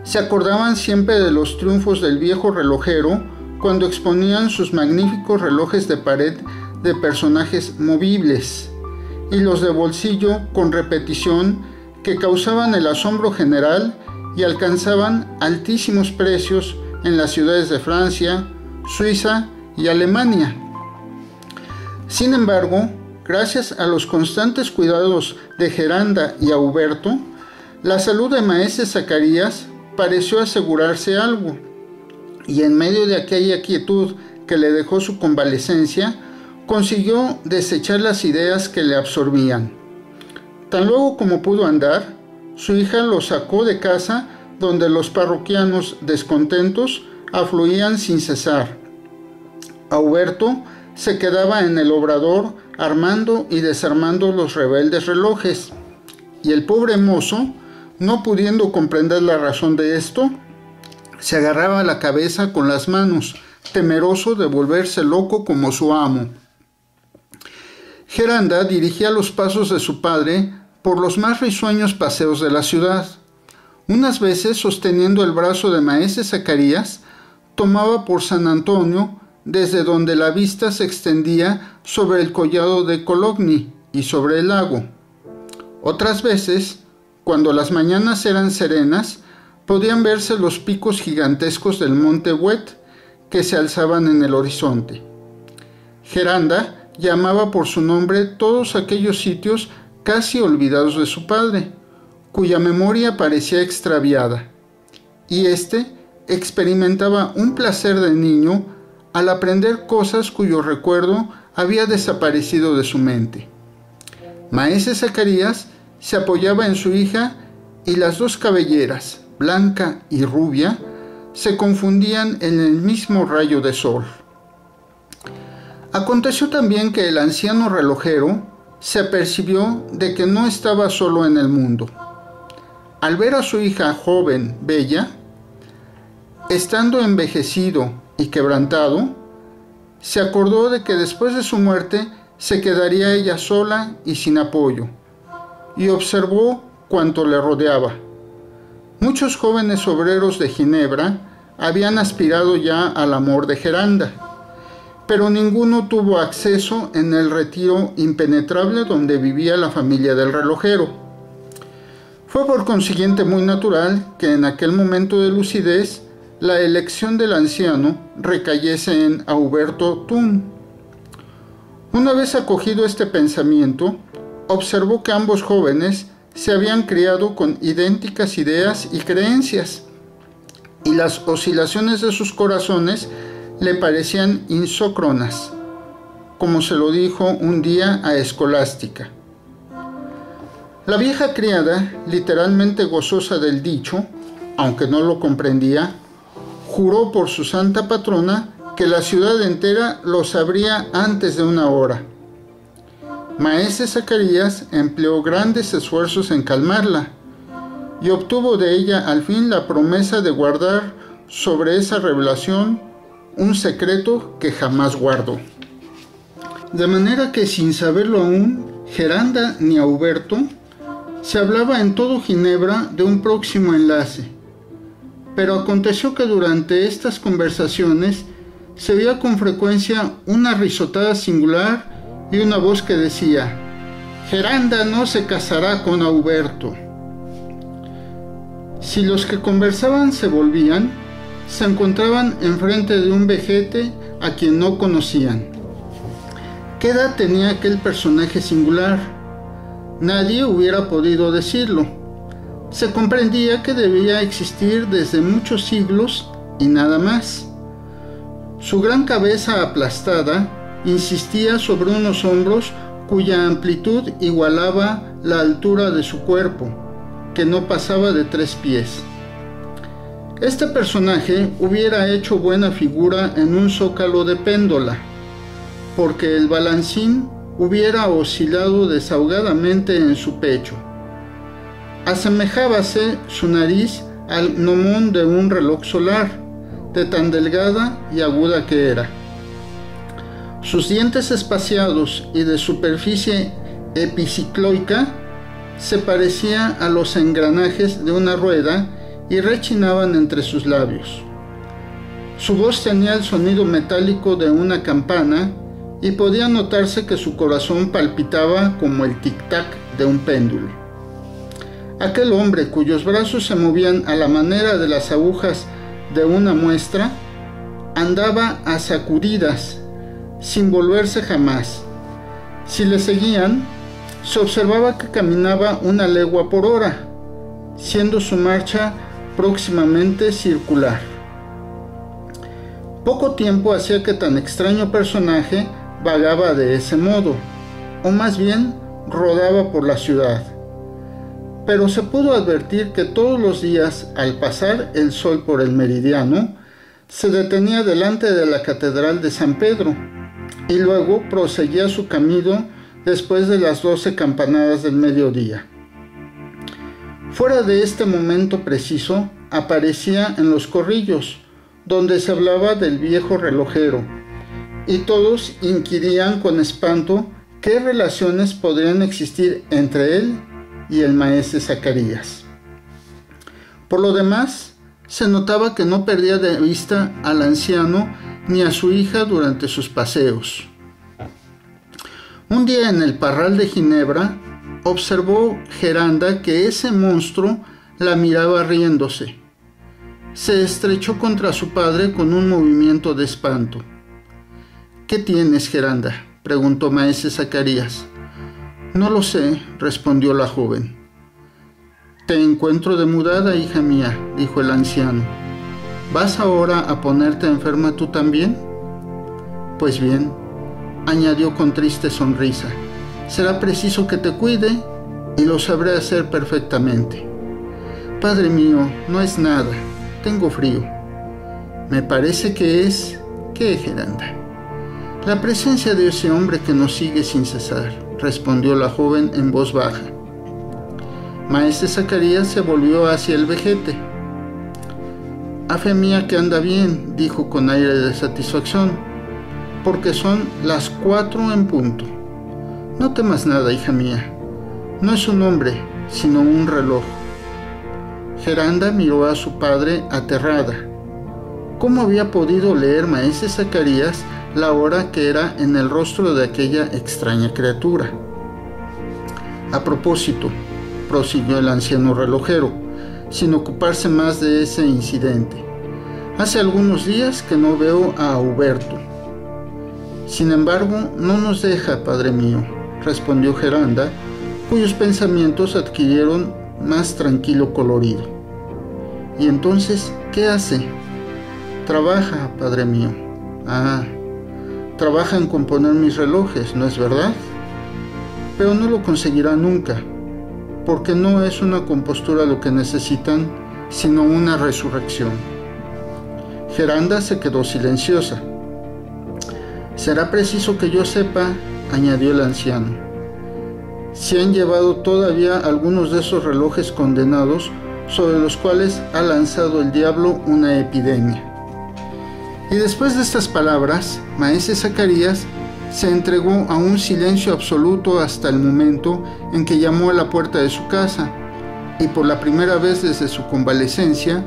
Se acordaban siempre de los triunfos del viejo relojero cuando exponían sus magníficos relojes de pared de personajes movibles y los de bolsillo con repetición que causaban el asombro general y alcanzaban altísimos precios en las ciudades de Francia, Suiza y Alemania. Sin embargo, gracias a los constantes cuidados de Geranda y Auberto, la salud de maese Zacarías pareció asegurarse algo, y en medio de aquella quietud que le dejó su convalecencia, consiguió desechar las ideas que le absorbían. Tan luego como pudo andar, su hija lo sacó de casa donde los parroquianos descontentos afluían sin cesar. Auberto se quedaba en el obrador armando y desarmando los rebeldes relojes, y el pobre mozo, no pudiendo comprender la razón de esto, se agarraba la cabeza con las manos, temeroso de volverse loco como su amo. Geranda dirigía los pasos de su padre por los más risueños paseos de la ciudad. Unas veces, sosteniendo el brazo de maese Zacarías, tomaba por San Antonio, desde donde la vista se extendía sobre el collado de Cologny y sobre el lago. Otras veces, cuando las mañanas eran serenas, podían verse los picos gigantescos del monte Wet que se alzaban en el horizonte. Geranda llamaba por su nombre todos aquellos sitios casi olvidados de su padre, cuya memoria parecía extraviada, y éste experimentaba un placer de niño al aprender cosas cuyo recuerdo había desaparecido de su mente. Maese Zacarías se apoyaba en su hija y las dos cabelleras, blanca y rubia, se confundían en el mismo rayo de sol. Aconteció también que el anciano relojero se apercibió de que no estaba solo en el mundo. Al ver a su hija joven, bella, estando envejecido y quebrantado, se acordó de que después de su muerte se quedaría ella sola y sin apoyo, y observó cuanto le rodeaba. Muchos jóvenes obreros de Ginebra habían aspirado ya al amor de Geranda, pero ninguno tuvo acceso en el retiro impenetrable donde vivía la familia del relojero. Fue por consiguiente muy natural que en aquel momento de lucidez la elección del anciano recayese en Auberto Thun. Una vez acogido este pensamiento, observó que ambos jóvenes se habían criado con idénticas ideas y creencias, y las oscilaciones de sus corazones le parecían isócronas, como se lo dijo un día a Escolástica. La vieja criada, literalmente gozosa del dicho, aunque no lo comprendía, juró por su santa patrona que la ciudad entera lo sabría antes de una hora. Maese Zacarías empleó grandes esfuerzos en calmarla y obtuvo de ella al fin la promesa de guardar sobre esa revelación un secreto que jamás guardó. De manera que, sin saberlo aún, Geranda ni Auberto, se hablaba en todo Ginebra de un próximo enlace. Pero aconteció que durante estas conversaciones se oía con frecuencia una risotada singular y una voz que decía: Geranda no se casará con Auberto. Si los que conversaban se volvían, se encontraban enfrente de un vejete a quien no conocían. ¿Qué edad tenía aquel personaje singular? Nadie hubiera podido decirlo. Se comprendía que debía existir desde muchos siglos y nada más. Su gran cabeza aplastada insistía sobre unos hombros cuya amplitud igualaba la altura de su cuerpo, que no pasaba de 3 pies. Este personaje hubiera hecho buena figura en un zócalo de péndola, porque el balancín hubiera oscilado desahogadamente en su pecho. Asemejábase su nariz al gnomón de un reloj solar, de tan delgada y aguda que era. Sus dientes espaciados y de superficie epicicloica se parecía a los engranajes de una rueda y rechinaban entre sus labios. Su voz tenía el sonido metálico de una campana y podía notarse que su corazón palpitaba como el tic-tac de un péndulo. Aquel hombre, cuyos brazos se movían a la manera de las agujas de una muestra, andaba a sacudidas, sin volverse jamás. Si le seguían, se observaba que caminaba 1 legua por hora, siendo su marcha próximamente circular. Poco tiempo hacía que tan extraño personaje vagaba de ese modo, o más bien rodaba por la ciudad. Pero se pudo advertir que todos los días, al pasar el sol por el meridiano, se detenía delante de la catedral de San Pedro y luego proseguía su camino después de las 12 campanadas del mediodía. Fuera de este momento preciso, aparecía en los corrillos, donde se hablaba del viejo relojero, y todos inquirían con espanto qué relaciones podrían existir entre él y el maese Zacarías. Por lo demás, se notaba que no perdía de vista al anciano ni a su hija durante sus paseos. Un día en el Parral de Ginebra, observó Geranda que ese monstruo la miraba riéndose. Se estrechó contra su padre con un movimiento de espanto. «¿Qué tienes, Geranda?», preguntó maese Zacarías. «No lo sé», respondió la joven. «Te encuentro demudada, hija mía», dijo el anciano. «¿Vas ahora a ponerte enferma tú también?». «Pues bien», añadió con triste sonrisa, «será preciso que te cuide y lo sabré hacer perfectamente». «Padre mío, no es nada, tengo frío». «Me parece que es...». «¿Qué, Geranda?». «La presencia de ese hombre que nos sigue sin cesar», respondió la joven en voz baja. Maese Zacarías se volvió hacia el vejete. «A fe mía que anda bien», dijo con aire de satisfacción, «porque son las 4 en punto. No temas nada, hija mía. No es un hombre, sino un reloj». Geranda miró a su padre aterrada. ¿Cómo había podido leer maese Zacarías la hora que era en el rostro de aquella extraña criatura? «A propósito», prosiguió el anciano relojero, sin ocuparse más de ese incidente, «hace algunos días que no veo a Huberto». «Sin embargo, no nos deja, padre mío», respondió Geranda, cuyos pensamientos adquirieron más tranquilo colorido. «¿Y entonces qué hace?». «Trabaja, padre mío». «Ah, trabaja en componer mis relojes, ¿no es verdad?». «Pero no lo conseguirá nunca, porque no es una compostura lo que necesitan, sino una resurrección». Geranda se quedó silenciosa. «Será preciso que yo sepa», añadió el anciano, «si han llevado todavía algunos de esos relojes condenados sobre los cuales ha lanzado el diablo una epidemia». Y después de estas palabras, maese Zacarías se entregó a un silencio absoluto hasta el momento en que llamó a la puerta de su casa y por la primera vez desde su convalecencia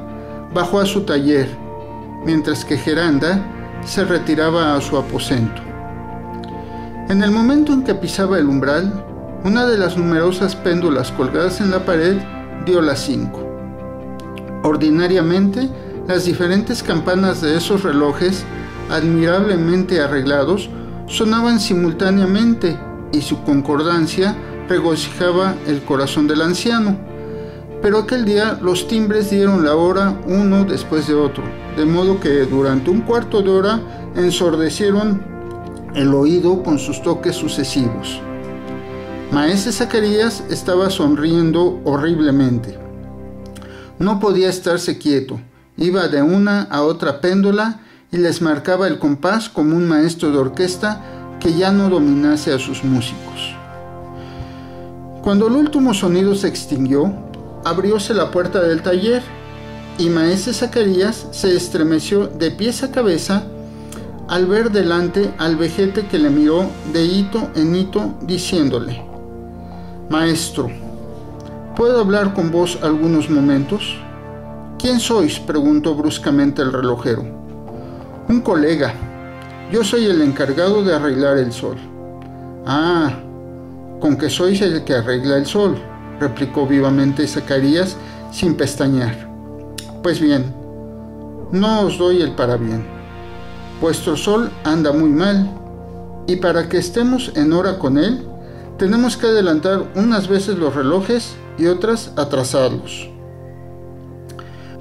bajó a su taller, mientras que Geranda se retiraba a su aposento. En el momento en que pisaba el umbral, una de las numerosas péndulas colgadas en la pared dio las 5. Ordinariamente, las diferentes campanas de esos relojes, admirablemente arreglados, sonaban simultáneamente y su concordancia regocijaba el corazón del anciano. Pero aquel día los timbres dieron la hora uno después de otro, de modo que durante un cuarto de hora ensordecieron el oído con sus toques sucesivos. Maese Zacarías estaba sonriendo horriblemente. No podía estarse quieto. Iba de una a otra péndula y les marcaba el compás como un maestro de orquesta que ya no dominase a sus músicos. Cuando el último sonido se extinguió, abrióse la puerta del taller y maese Zacarías se estremeció de pies a cabeza al ver delante al vejete que le miró de hito en hito diciéndole: «Maestro, ¿puedo hablar con vos algunos momentos?». ¿Quién sois?, preguntó bruscamente el relojero. Un colega. Yo soy el encargado de arreglar el sol. Ah, con que sois el que arregla el sol, replicó vivamente Zacarías sin pestañear. Pues bien, no os doy el parabién. Vuestro sol anda muy mal, y para que estemos en hora con él, tenemos que adelantar unas veces los relojes y otras atrasarlos.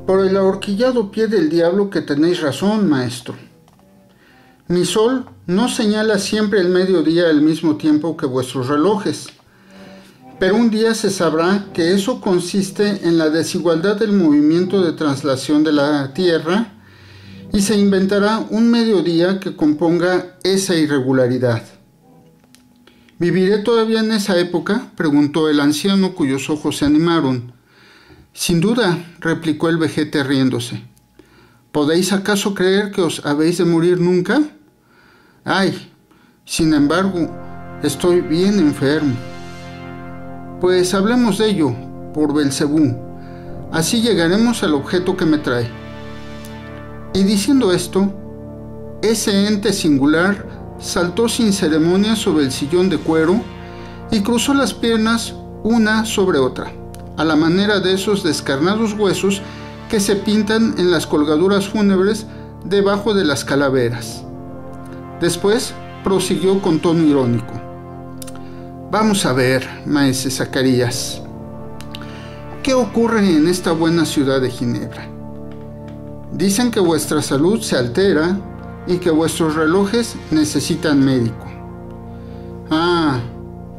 Por el ahorquillado pie del diablo que tenéis razón, maestro. Mi sol no señala siempre el mediodía al mismo tiempo que vuestros relojes, pero un día se sabrá que eso consiste en la desigualdad del movimiento de traslación de la Tierra y se inventará un mediodía que componga esa irregularidad. ¿Viviré todavía en esa época?, preguntó el anciano, cuyos ojos se animaron. Sin duda, replicó el vejete riéndose. ¿Podéis acaso creer que os habéis de morir nunca? Ay, sin embargo, estoy bien enfermo. Pues hablemos de ello, por Belcebú. Así llegaremos al objeto que me trae. Y diciendo esto, ese ente singular saltó sin ceremonia sobre el sillón de cuero y cruzó las piernas una sobre otra, a la manera de esos descarnados huesos que se pintan en las colgaduras fúnebres debajo de las calaveras. Después prosiguió con tono irónico. Vamos a ver, maese Zacarías, ¿qué ocurre en esta buena ciudad de Ginebra? Dicen que vuestra salud se altera y que vuestros relojes necesitan médico. Ah,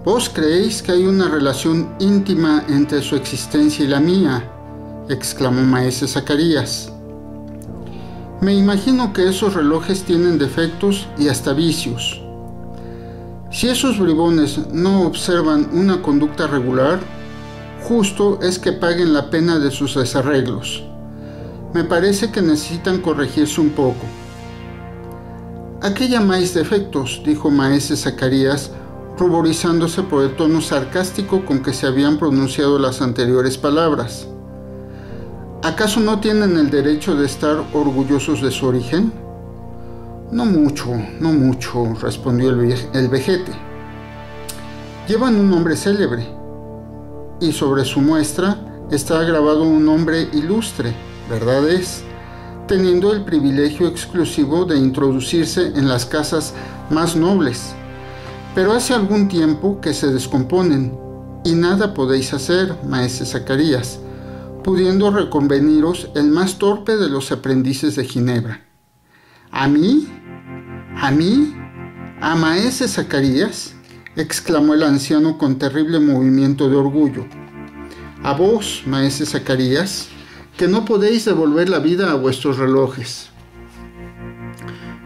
¿vos creéis que hay una relación íntima entre su existencia y la mía?, exclamó maese Zacarías. Me imagino que esos relojes tienen defectos y hasta vicios. Si esos bribones no observan una conducta regular, justo es que paguen la pena de sus desarreglos. Me parece que necesitan corregirse un poco. ¿A qué llamáis defectos?, dijo maese Zacarías, ruborizándose por el tono sarcástico con que se habían pronunciado las anteriores palabras. ¿Acaso no tienen el derecho de estar orgullosos de su origen? No mucho, respondió el vejete. Llevan un nombre célebre, y sobre su muestra está grabado un nombre ilustre, verdad es, teniendo el privilegio exclusivo de introducirse en las casas más nobles. Pero hace algún tiempo que se descomponen, y nada podéis hacer, maese Zacarías, pudiendo reconveniros el más torpe de los aprendices de Ginebra. ¿A mí? ¿A mí? ¿A maese Zacarías?, exclamó el anciano con terrible movimiento de orgullo. A vos, maese Zacarías, que no podéis devolver la vida a vuestros relojes.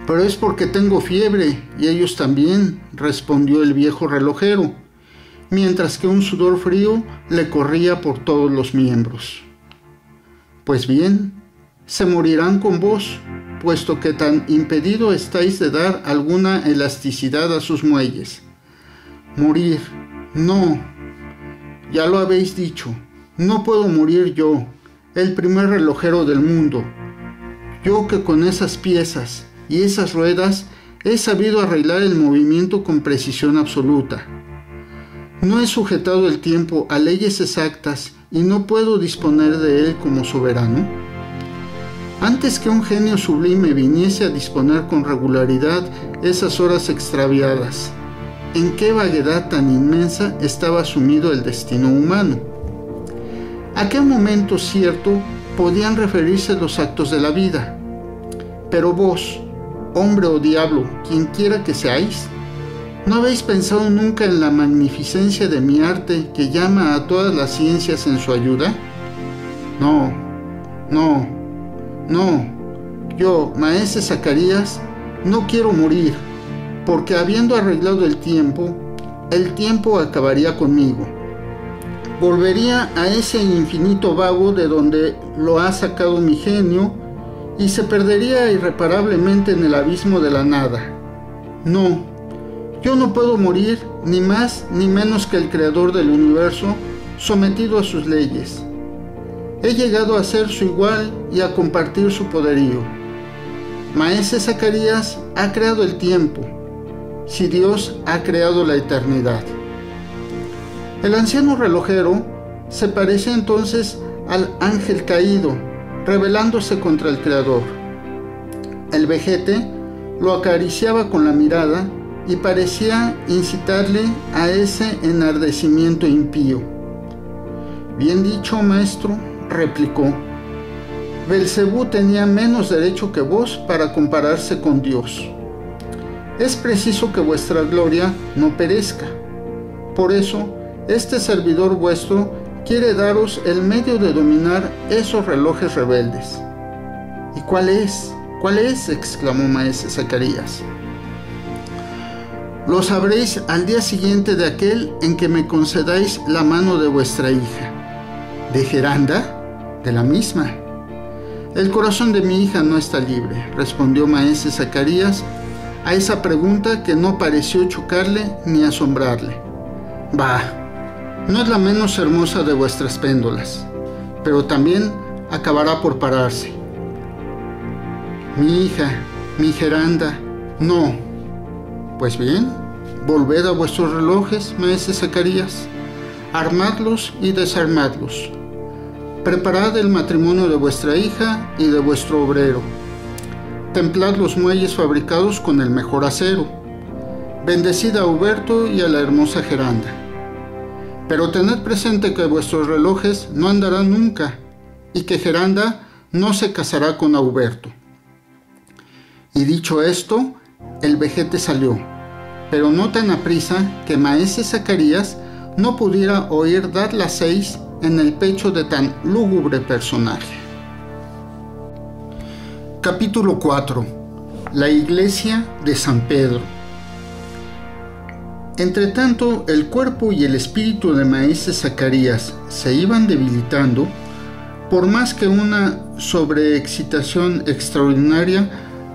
Pero es porque tengo fiebre, y ellos también, respondió el viejo relojero, mientras que un sudor frío le corría por todos los miembros. Pues bien, se morirán con vos, puesto que tan impedido estáis de dar alguna elasticidad a sus muelles. Morir, no, ya lo habéis dicho, no puedo morir yo, el primer relojero del mundo, yo que con esas piezas y esas ruedas he sabido arreglar el movimiento con precisión absoluta. No he sujetado el tiempo a leyes exactas y no puedo disponer de él como soberano. Antes que un genio sublime viniese a disponer con regularidad esas horas extraviadas, ¿en qué vaguedad tan inmensa estaba sumido el destino humano? ¿A qué momento cierto podían referirse los actos de la vida? Pero vos, hombre o diablo, quien quiera que seáis, ¿no habéis pensado nunca en la magnificencia de mi arte que llama a todas las ciencias en su ayuda? No. Yo, maese Zacarías, no quiero morir, porque habiendo arreglado el tiempo acabaría conmigo. Volvería a ese infinito vago de donde lo ha sacado mi genio y se perdería irreparablemente en el abismo de la nada. No, yo no puedo morir ni más ni menos que el creador del universo sometido a sus leyes. he llegado a ser su igual y a compartir su poderío. Maese Zacarías ha creado el tiempo, si Dios ha creado la eternidad. El anciano relojero se parece entonces al ángel caído, rebelándose contra el Creador. El vejete lo acariciaba con la mirada y parecía incitarle a ese enardecimiento impío. Bien dicho, maestro, replicó. Belcebú tenía menos derecho que vos para compararse con Dios. Es preciso que vuestra gloria no perezca. Por eso, este servidor vuestro quiere daros el medio de dominar esos relojes rebeldes. ¿Y cuál es? ¿Cuál es?, exclamó maese Zacarías. Lo sabréis al día siguiente de aquel en que me concedáis la mano de vuestra hija. ¿De Geranda? De la misma. El corazón de mi hija no está libre, respondió maese Zacarías a esa pregunta que no pareció chocarle ni asombrarle. Bah, no es la menos hermosa de vuestras péndolas, pero también acabará por pararse. Mi hija, mi Geranda, no. Pues bien, volved a vuestros relojes, maese Zacarías, armadlos y desarmadlos. Preparad el matrimonio de vuestra hija y de vuestro obrero. Templad los muelles fabricados con el mejor acero. Bendecid a Huberto y a la hermosa Geranda. Pero tened presente que vuestros relojes no andarán nunca y que Geranda no se casará con Huberto. Y dicho esto, el vejete salió, pero no tan aprisa que maese Zacarías no pudiera oír dar las 6 en el pecho de tan lúgubre personaje. Capítulo 4. La iglesia de San Pedro. Entretanto, el cuerpo y el espíritu de maese Zacarías se iban debilitando, por más que una sobreexcitación extraordinaria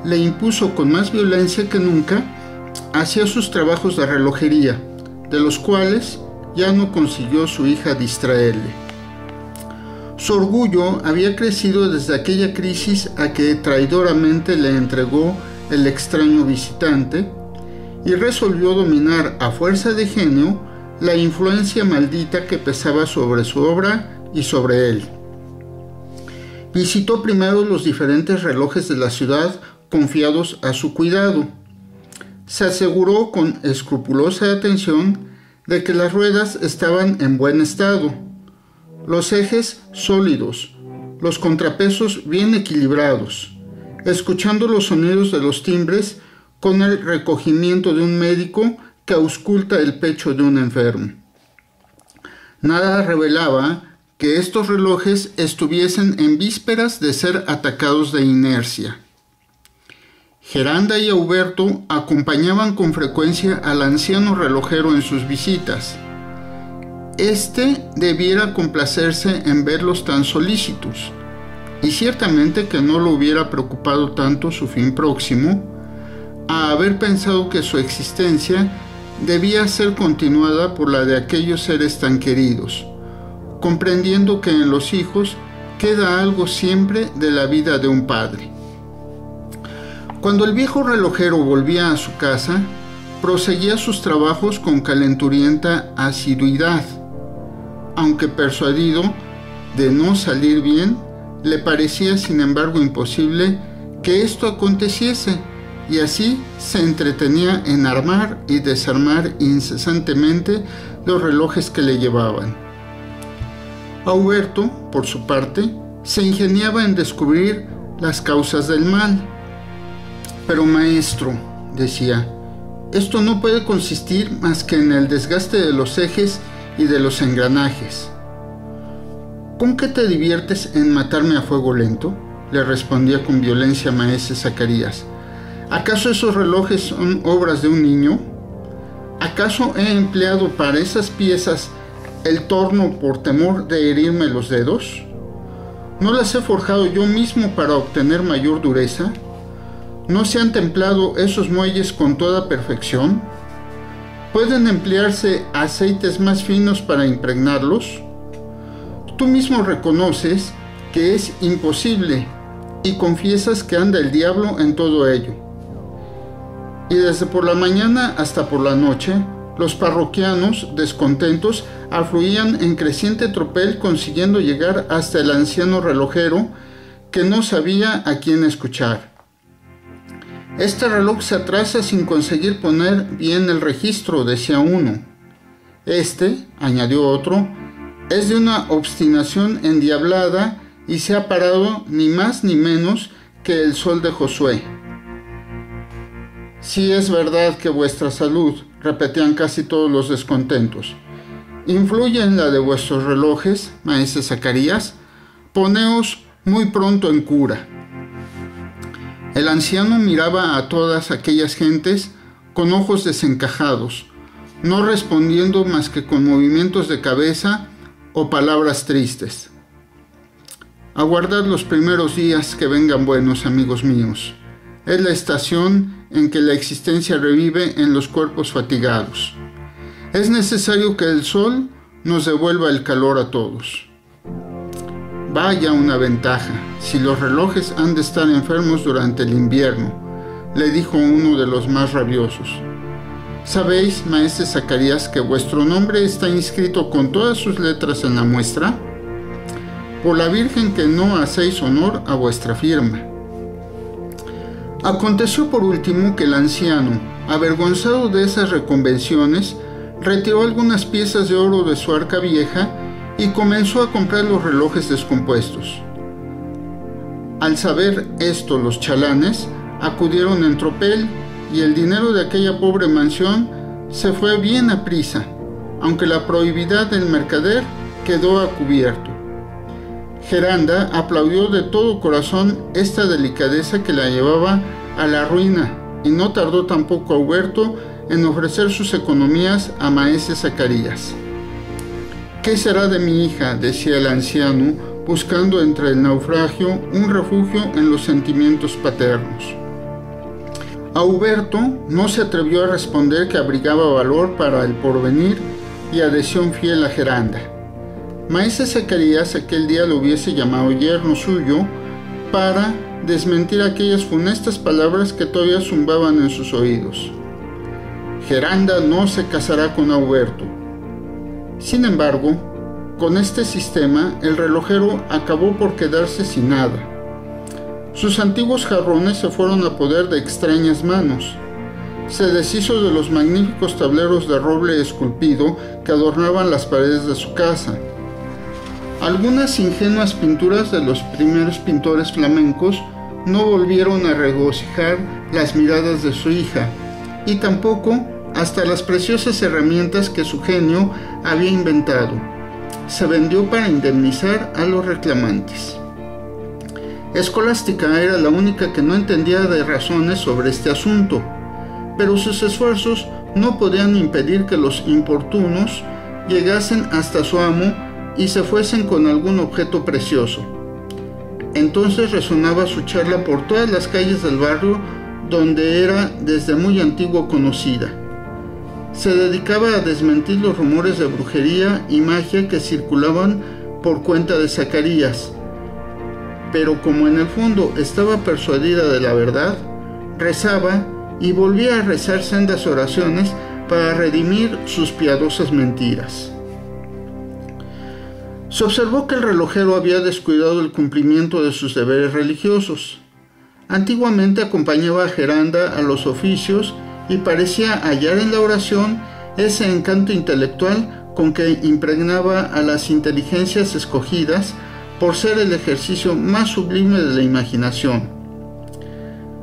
le impuso con más violencia que nunca hacia sus trabajos de relojería, de los cuales ya no consiguió su hija distraerle. Su orgullo había crecido desde aquella crisis a que traidoramente le entregó el extraño visitante y resolvió dominar a fuerza de genio la influencia maldita que pesaba sobre su obra y sobre él. Visitó primero los diferentes relojes de la ciudad confiados a su cuidado. Se aseguró con escrupulosa atención de que las ruedas estaban en buen estado, los ejes sólidos, los contrapesos bien equilibrados, escuchando los sonidos de los timbres con el recogimiento de un médico que ausculta el pecho de un enfermo. Nada revelaba que estos relojes estuviesen en vísperas de ser atacados de inercia. Geranda y Huberto acompañaban con frecuencia al anciano relojero en sus visitas. Este debiera complacerse en verlos tan solícitos, y ciertamente que no lo hubiera preocupado tanto su fin próximo, a haber pensado que su existencia debía ser continuada por la de aquellos seres tan queridos, comprendiendo que en los hijos queda algo siempre de la vida de un padre. Cuando el viejo relojero volvía a su casa, proseguía sus trabajos con calenturienta asiduidad, aunque persuadido de no salir bien, le parecía sin embargo imposible que esto aconteciese, y así se entretenía en armar y desarmar incesantemente los relojes que le llevaban. Huberto, por su parte, se ingeniaba en descubrir las causas del mal. Pero maestro, decía, esto no puede consistir más que en el desgaste de los ejes y de los engranajes. ¿Con qué te diviertes en matarme a fuego lento?, le respondía con violencia maese Zacarías. ¿Acaso esos relojes son obras de un niño? ¿Acaso he empleado para esas piezas el torno por temor de herirme los dedos? ¿No las he forjado yo mismo para obtener mayor dureza? ¿No se han templado esos muelles con toda perfección? ¿Pueden emplearse aceites más finos para impregnarlos? Tú mismo reconoces que es imposible y confiesas que anda el diablo en todo ello. Y desde por la mañana hasta por la noche, los parroquianos, descontentos, afluían en creciente tropel consiguiendo llegar hasta el anciano relojero que no sabía a quién escuchar. Este reloj se atrasa sin conseguir poner bien el registro, decía uno. Este, añadió otro, es de una obstinación endiablada y se ha parado ni más ni menos que el sol de Josué. Sí es verdad que vuestra salud, repetían casi todos los descontentos, influye en la de vuestros relojes, maese Zacarías. Poneos muy pronto en cura. El anciano miraba a todas aquellas gentes con ojos desencajados, no respondiendo más que con movimientos de cabeza o palabras tristes. Aguardad los primeros días que vengan buenos, amigos míos. Es la estación en que la existencia revive en los cuerpos fatigados. Es necesario que el sol nos devuelva el calor a todos. Vaya una ventaja, si los relojes han de estar enfermos durante el invierno, le dijo uno de los más rabiosos. ¿Sabéis, maese Zacarías, que vuestro nombre está inscrito con todas sus letras en la muestra? Por la Virgen que no hacéis honor a vuestra firma. Aconteció por último que el anciano, avergonzado de esas reconvenciones, retiró algunas piezas de oro de su arca vieja y comenzó a comprar los relojes descompuestos. Al saber esto, los chalanes acudieron en tropel y el dinero de aquella pobre mansión se fue bien a prisa, aunque la probidad del mercader quedó a cubierto. Geranda aplaudió de todo corazón esta delicadeza que la llevaba a la ruina y no tardó tampoco Auberto en ofrecer sus economías a maese Zacarías. ¿Qué será de mi hija?, decía el anciano, buscando entre el naufragio un refugio en los sentimientos paternos. Auberto no se atrevió a responder que abrigaba valor para el porvenir y adhesión fiel a Geranda. Maese Zacarías aquel día lo hubiese llamado yerno suyo para desmentir aquellas funestas palabras que todavía zumbaban en sus oídos. Geranda no se casará con Auberto. Sin embargo, con este sistema, el relojero acabó por quedarse sin nada. Sus antiguos jarrones se fueron a poder de extrañas manos. Se deshizo de los magníficos tableros de roble esculpido que adornaban las paredes de su casa. Algunas ingenuas pinturas de los primeros pintores flamencos no volvieron a regocijar las miradas de su hija, y tampoco hasta las preciosas herramientas que su genio había inventado. Se vendió para indemnizar a los reclamantes. Escolástica era la única que no entendía de razones sobre este asunto, pero sus esfuerzos no podían impedir que los importunos llegasen hasta su amo y se fuesen con algún objeto precioso. Entonces resonaba su charla por todas las calles del barrio donde era desde muy antiguo conocida. Se dedicaba a desmentir los rumores de brujería y magia que circulaban por cuenta de Zacarías, pero como en el fondo estaba persuadida de la verdad, rezaba y volvía a rezar sendas oraciones para redimir sus piadosas mentiras. Se observó que el relojero había descuidado el cumplimiento de sus deberes religiosos. Antiguamente acompañaba a Geranda a los oficios y parecía hallar en la oración ese encanto intelectual con que impregnaba a las inteligencias escogidas por ser el ejercicio más sublime de la imaginación.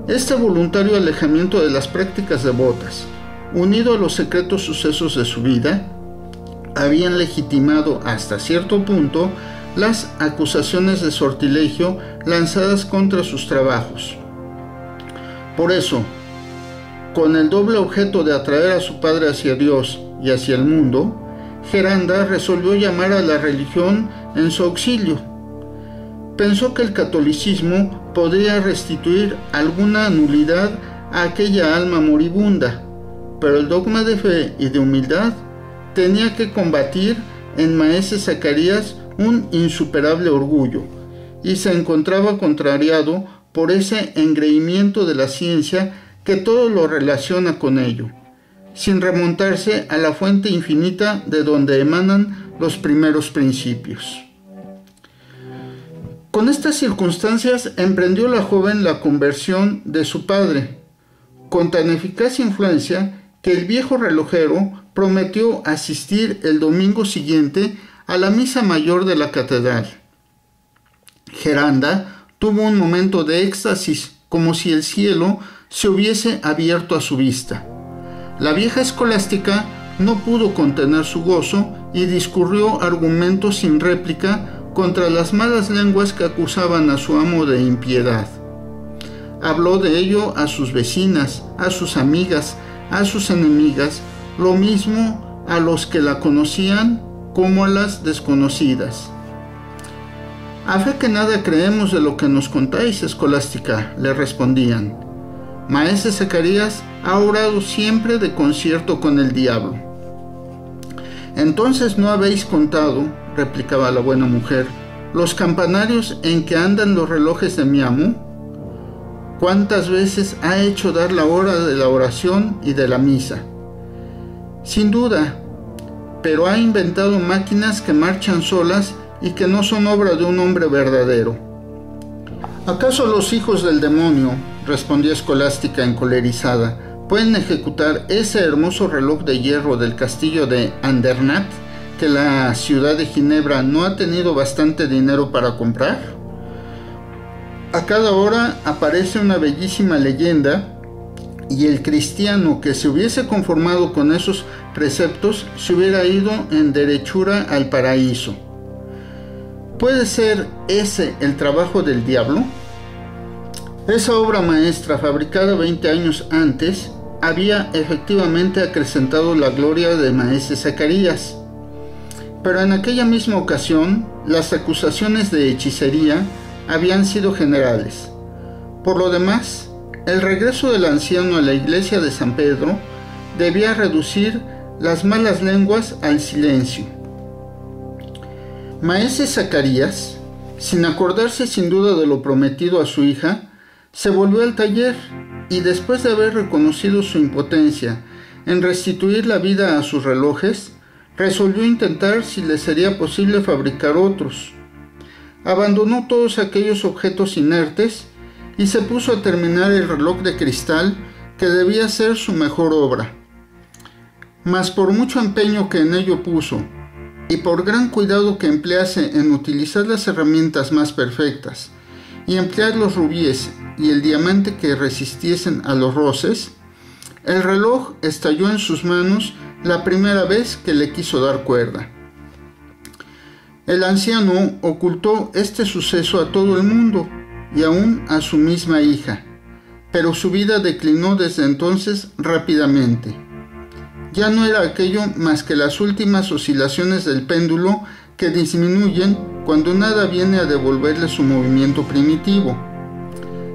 Este voluntario alejamiento de las prácticas devotas, unido a los secretos sucesos de su vida, habían legitimado hasta cierto punto las acusaciones de sortilegio lanzadas contra sus trabajos. Por eso, con el doble objeto de atraer a su padre hacia Dios y hacia el mundo, Geranda resolvió llamar a la religión en su auxilio. Pensó que el catolicismo podría restituir alguna nulidad a aquella alma moribunda, pero el dogma de fe y de humildad tenía que combatir en maese Zacarías un insuperable orgullo, y se encontraba contrariado por ese engreimiento de la ciencia que todo lo relaciona con ello, sin remontarse a la fuente infinita de donde emanan los primeros principios. Con estas circunstancias emprendió la joven la conversión de su padre, con tan eficaz influencia que el viejo relojero prometió asistir el domingo siguiente a la misa mayor de la catedral. Geranda tuvo un momento de éxtasis, como si el cielo se hubiese abierto a su vista. La vieja escolástica no pudo contener su gozo y discurrió argumentos sin réplica contra las malas lenguas que acusaban a su amo de impiedad. Habló de ello a sus vecinas, a sus amigas, a sus enemigas, lo mismo a los que la conocían como a las desconocidas. «A fe que nada creemos de lo que nos contáis, escolástica», le respondían. «Maese Zacarías ha orado siempre de concierto con el diablo». «Entonces no habéis contado», replicaba la buena mujer, «los campanarios en que andan los relojes de mi amo. ¿Cuántas veces ha hecho dar la hora de la oración y de la misa? Sin duda, pero ha inventado máquinas que marchan solas y que no son obra de un hombre verdadero». «¿Acaso los hijos del demonio», respondió Escolástica encolerizada, «pueden ejecutar ese hermoso reloj de hierro del castillo de Andernach que la ciudad de Ginebra no ha tenido bastante dinero para comprar? A cada hora aparece una bellísima leyenda y el cristiano que se hubiese conformado con esos preceptos se hubiera ido en derechura al paraíso. ¿Puede ser ese el trabajo del diablo?». Esa obra maestra, fabricada 20 años antes, había efectivamente acrecentado la gloria de maese Zacarías. Pero en aquella misma ocasión, las acusaciones de hechicería habían sido generales. Por lo demás, el regreso del anciano a la iglesia de San Pedro debía reducir las malas lenguas al silencio. Maese Zacarías, sin acordarse sin duda de lo prometido a su hija, se volvió al taller y, después de haber reconocido su impotencia en restituir la vida a sus relojes, resolvió intentar si le sería posible fabricar otros. Abandonó todos aquellos objetos inertes y se puso a terminar el reloj de cristal que debía ser su mejor obra. Mas por mucho empeño que en ello puso y por gran cuidado que emplease en utilizar las herramientas más perfectas y emplear los rubíes y el diamante que resistiesen a los roces, el reloj estalló en sus manos la primera vez que le quiso dar cuerda. El anciano ocultó este suceso a todo el mundo y aún a su misma hija, pero su vida declinó desde entonces rápidamente. Ya no era aquello más que las últimas oscilaciones del péndulo que disminuyen cuando nada viene a devolverle su movimiento primitivo.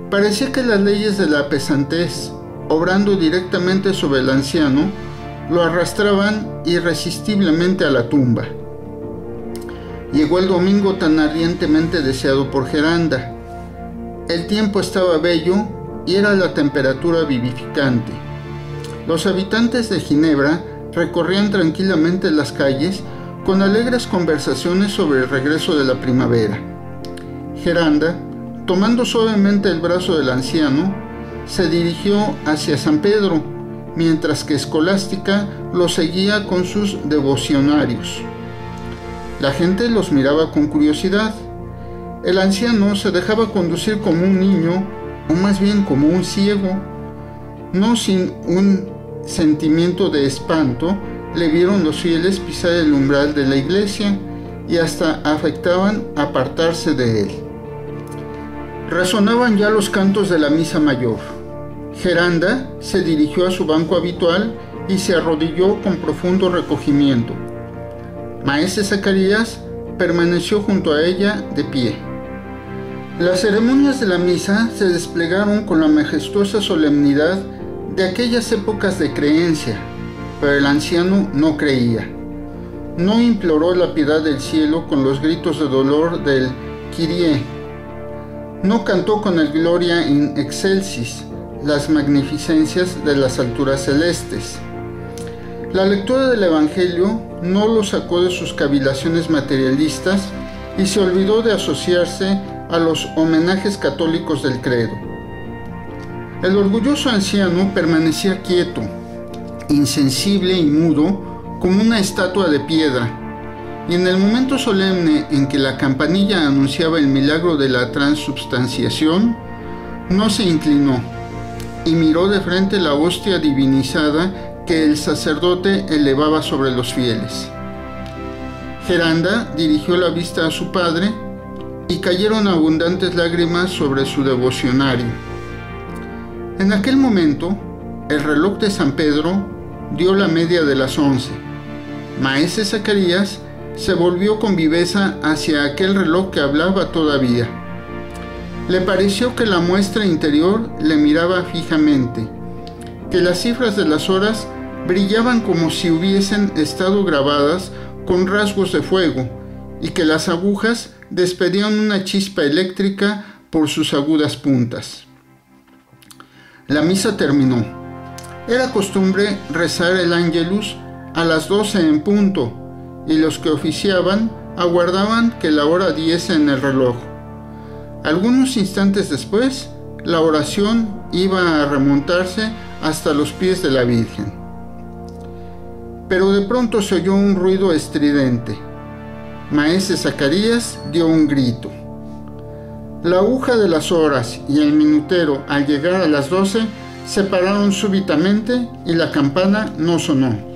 Parecía que las leyes de la pesantez, obrando directamente sobre el anciano, lo arrastraban irresistiblemente a la tumba. Llegó el domingo tan ardientemente deseado por Geranda. El tiempo estaba bello y era la temperatura vivificante. Los habitantes de Ginebra recorrían tranquilamente las calles con alegres conversaciones sobre el regreso de la primavera. Geranda, tomando suavemente el brazo del anciano, se dirigió hacia San Pedro, mientras que Escolástica lo seguía con sus devocionarios. La gente los miraba con curiosidad. El anciano se dejaba conducir como un niño, o más bien como un ciego. No sin un sentimiento de espanto, le vieron los fieles pisar el umbral de la iglesia y hasta afectaban apartarse de él. Resonaban ya los cantos de la misa mayor. Geranda se dirigió a su banco habitual y se arrodilló con profundo recogimiento. Maese Zacarías permaneció junto a ella de pie. Las ceremonias de la misa se desplegaron con la majestuosa solemnidad de aquellas épocas de creencia, pero el anciano no creía. no imploró la piedad del cielo con los gritos de dolor del Kyrie, no cantó con el Gloria in excelsis, las magnificencias de las alturas celestes. La lectura del Evangelio no lo sacó de sus cavilaciones materialistas y se olvidó de asociarse a los homenajes católicos del credo. El orgulloso anciano permanecía quieto, insensible y mudo como una estatua de piedra, y en el momento solemne en que la campanilla anunciaba el milagro de la transubstanciación, no se inclinó y miró de frente la hostia divinizada que el sacerdote elevaba sobre los fieles. Geranda dirigió la vista a su padre y cayeron abundantes lágrimas sobre su devocionario. En aquel momento, el reloj de San Pedro dio la media de las 11. Maese Zacarías se volvió con viveza hacia aquel reloj que hablaba todavía. Le pareció que la muestra interior le miraba fijamente, que las cifras de las horas brillaban como si hubiesen estado grabadas con rasgos de fuego y que las agujas despedían una chispa eléctrica por sus agudas puntas. La misa terminó. Era costumbre rezar el Ángelus a las 12 en punto, y los que oficiaban aguardaban que la hora diese en el reloj. Algunos instantes después, la oración iba a remontarse hasta los pies de la Virgen. Pero de pronto se oyó un ruido estridente. Maese Zacarías dio un grito. La aguja de las horas y el minutero, al llegar a las 12, se pararon súbitamente y la campana no sonó.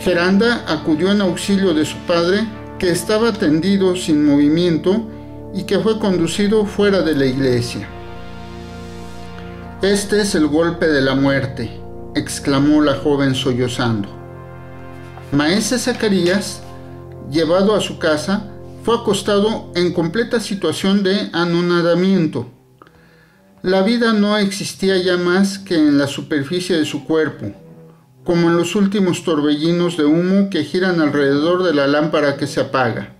Geranda acudió en auxilio de su padre, que estaba tendido sin movimiento y que fue conducido fuera de la iglesia. «Este es el golpe de la muerte», exclamó la joven sollozando. Maese Zacarías, llevado a su casa, fue acostado en completa situación de anonadamiento. La vida no existía ya más que en la superficie de su cuerpo, como en los últimos torbellinos de humo que giran alrededor de la lámpara que se apaga.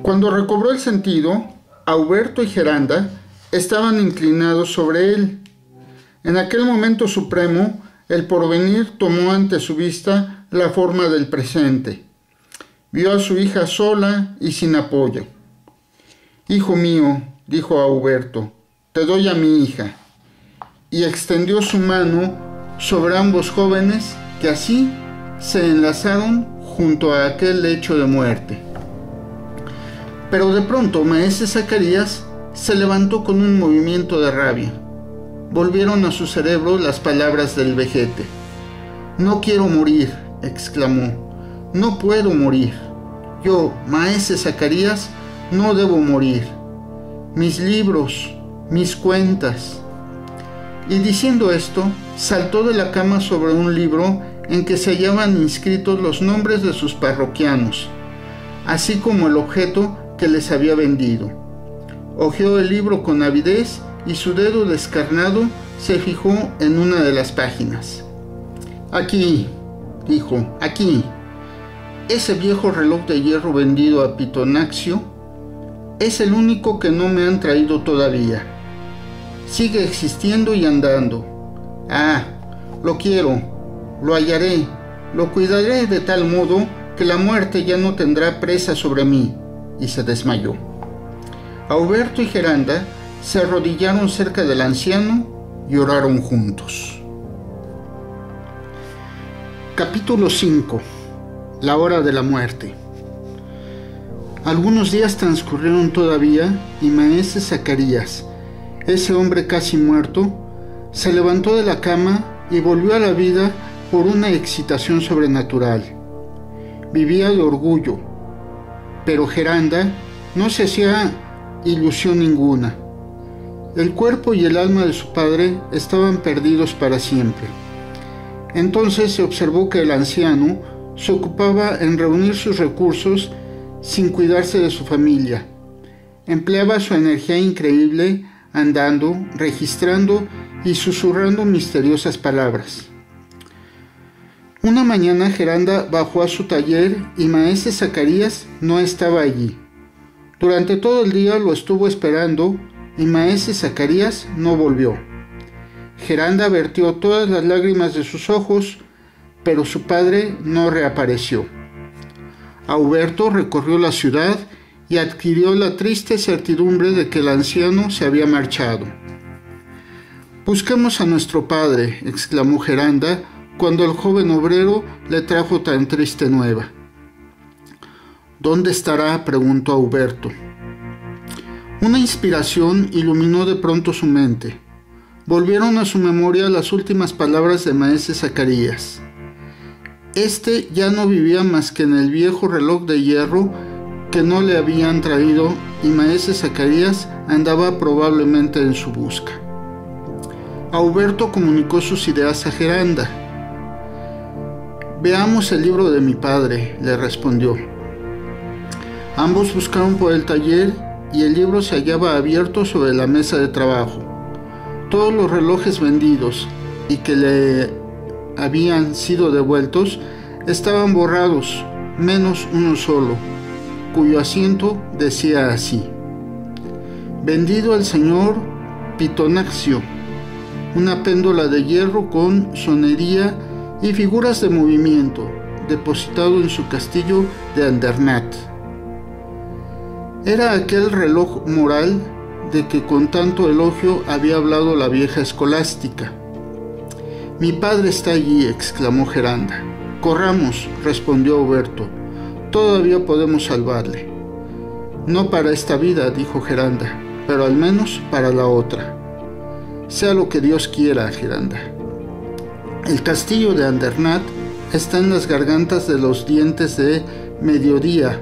Cuando recobró el sentido, Auberto y Geranda estaban inclinados sobre él. En aquel momento supremo, el porvenir tomó ante su vista la forma del presente. Vio a su hija sola y sin apoyo. «Hijo mío», dijo Auberto, «te doy a mi hija», y extendió su mano sobre ambos jóvenes que así se enlazaron junto a aquel lecho de muerte. Pero de pronto Maese Zacarías se levantó con un movimiento de rabia. Volvieron a su cerebro las palabras del vejete. «No quiero morir», exclamó. «No puedo morir. Yo, Maese Zacarías, no debo morir. Mis libros, mis cuentas». Y diciendo esto, saltó de la cama sobre un libro en que se hallaban inscritos los nombres de sus parroquianos, así como el objeto que les había vendido. Hojeó el libro con avidez y su dedo descarnado se fijó en una de las páginas. «Aquí», dijo, «aquí. Ese viejo reloj de hierro vendido a Pitonaxio es el único que no me han traído todavía. Sigue existiendo y andando. Ah, lo quiero, lo hallaré, lo cuidaré de tal modo que la muerte ya no tendrá presa sobre mí», y se desmayó. Auberto y Geranda se arrodillaron cerca del anciano y oraron juntos. Capítulo 5. La hora de la muerte. Algunos días transcurrieron todavía y Maese Zacarías, ese hombre casi muerto, se levantó de la cama y volvió a la vida por una excitación sobrenatural. Vivía de orgullo, pero Geranda no se hacía ilusión ninguna. El cuerpo y el alma de su padre estaban perdidos para siempre. Entonces se observó que el anciano se ocupaba en reunir sus recursos sin cuidarse de su familia. Empleaba su energía increíble andando, registrando y susurrando misteriosas palabras. Una mañana Geranda bajó a su taller y maese Zacarías no estaba allí. Durante todo el día lo estuvo esperando y maese Zacarías no volvió. Geranda vertió todas las lágrimas de sus ojos, pero su padre no reapareció. Auberto recorrió la ciudad y adquirió la triste certidumbre de que el anciano se había marchado. «Busquemos a nuestro padre», exclamó Geranda cuando el joven obrero le trajo tan triste nueva. «¿Dónde estará?», preguntó Auberto. Una inspiración iluminó de pronto su mente. Volvieron a su memoria las últimas palabras de maese Zacarías. Este ya no vivía más que en el viejo reloj de hierro que no le habían traído y maese Zacarías andaba probablemente en su busca. Auberto comunicó sus ideas a Geranda. «Veamos el libro de mi padre», le respondió. Ambos buscaron por el taller y el libro se hallaba abierto sobre la mesa de trabajo. Todos los relojes vendidos y que le habían sido devueltos estaban borrados, menos uno solo, cuyo asiento decía así: «Vendido al señor Pitonaccio, una péndola de hierro con sonería y figuras de movimiento, depositado en su castillo de Andernach». Era aquel reloj moral de que con tanto elogio había hablado la vieja escolástica. «Mi padre está allí», exclamó Geranda. «Corramos», respondió Auberto. «Todavía podemos salvarle». «No para esta vida», dijo Geranda, «pero al menos para la otra». «Sea lo que Dios quiera, Geranda». El castillo de Andernach está en las gargantas de los dientes de mediodía,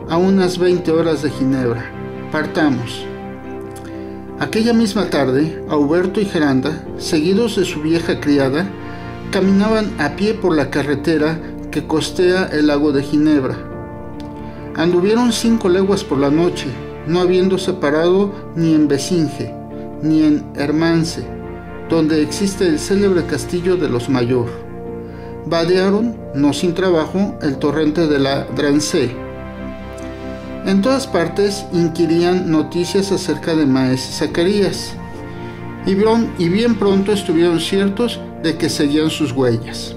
a unas 20 horas de Ginebra. Partamos. Aquella misma tarde, Auberto y Geranda, seguidos de su vieja criada, caminaban a pie por la carretera que costea el lago de Ginebra. Anduvieron 5 leguas por la noche, no habiéndose parado ni en Besinge, ni en Hermance, donde existe el célebre castillo de los Mayor. Vadearon, no sin trabajo, el torrente de la Drancy. En todas partes inquirían noticias acerca de maese Zacarías, y bien pronto estuvieron ciertos de que seguían sus huellas.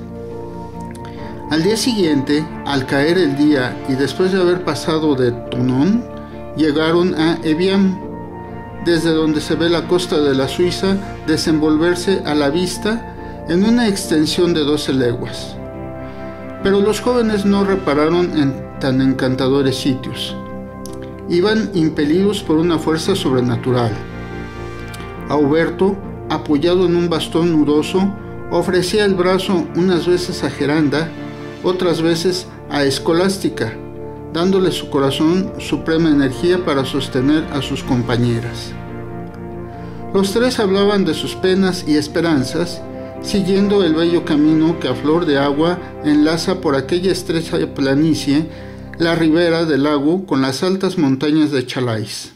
Al día siguiente, al caer el día y después de haber pasado de Tonon, llegaron a Evian, desde donde se ve la costa de la Suiza desenvolverse a la vista en una extensión de 12 leguas. Pero los jóvenes no repararon en tan encantadores sitios. Iban impelidos por una fuerza sobrenatural. Auberto, apoyado en un bastón nudoso, ofrecía el brazo unas veces a Geranda, otras veces a Escolástica, dándole su corazón suprema energía para sostener a sus compañeras. Los tres hablaban de sus penas y esperanzas, siguiendo el bello camino que a flor de agua enlaza por aquella estrecha planicie la ribera del lago con las altas montañas de Chalais.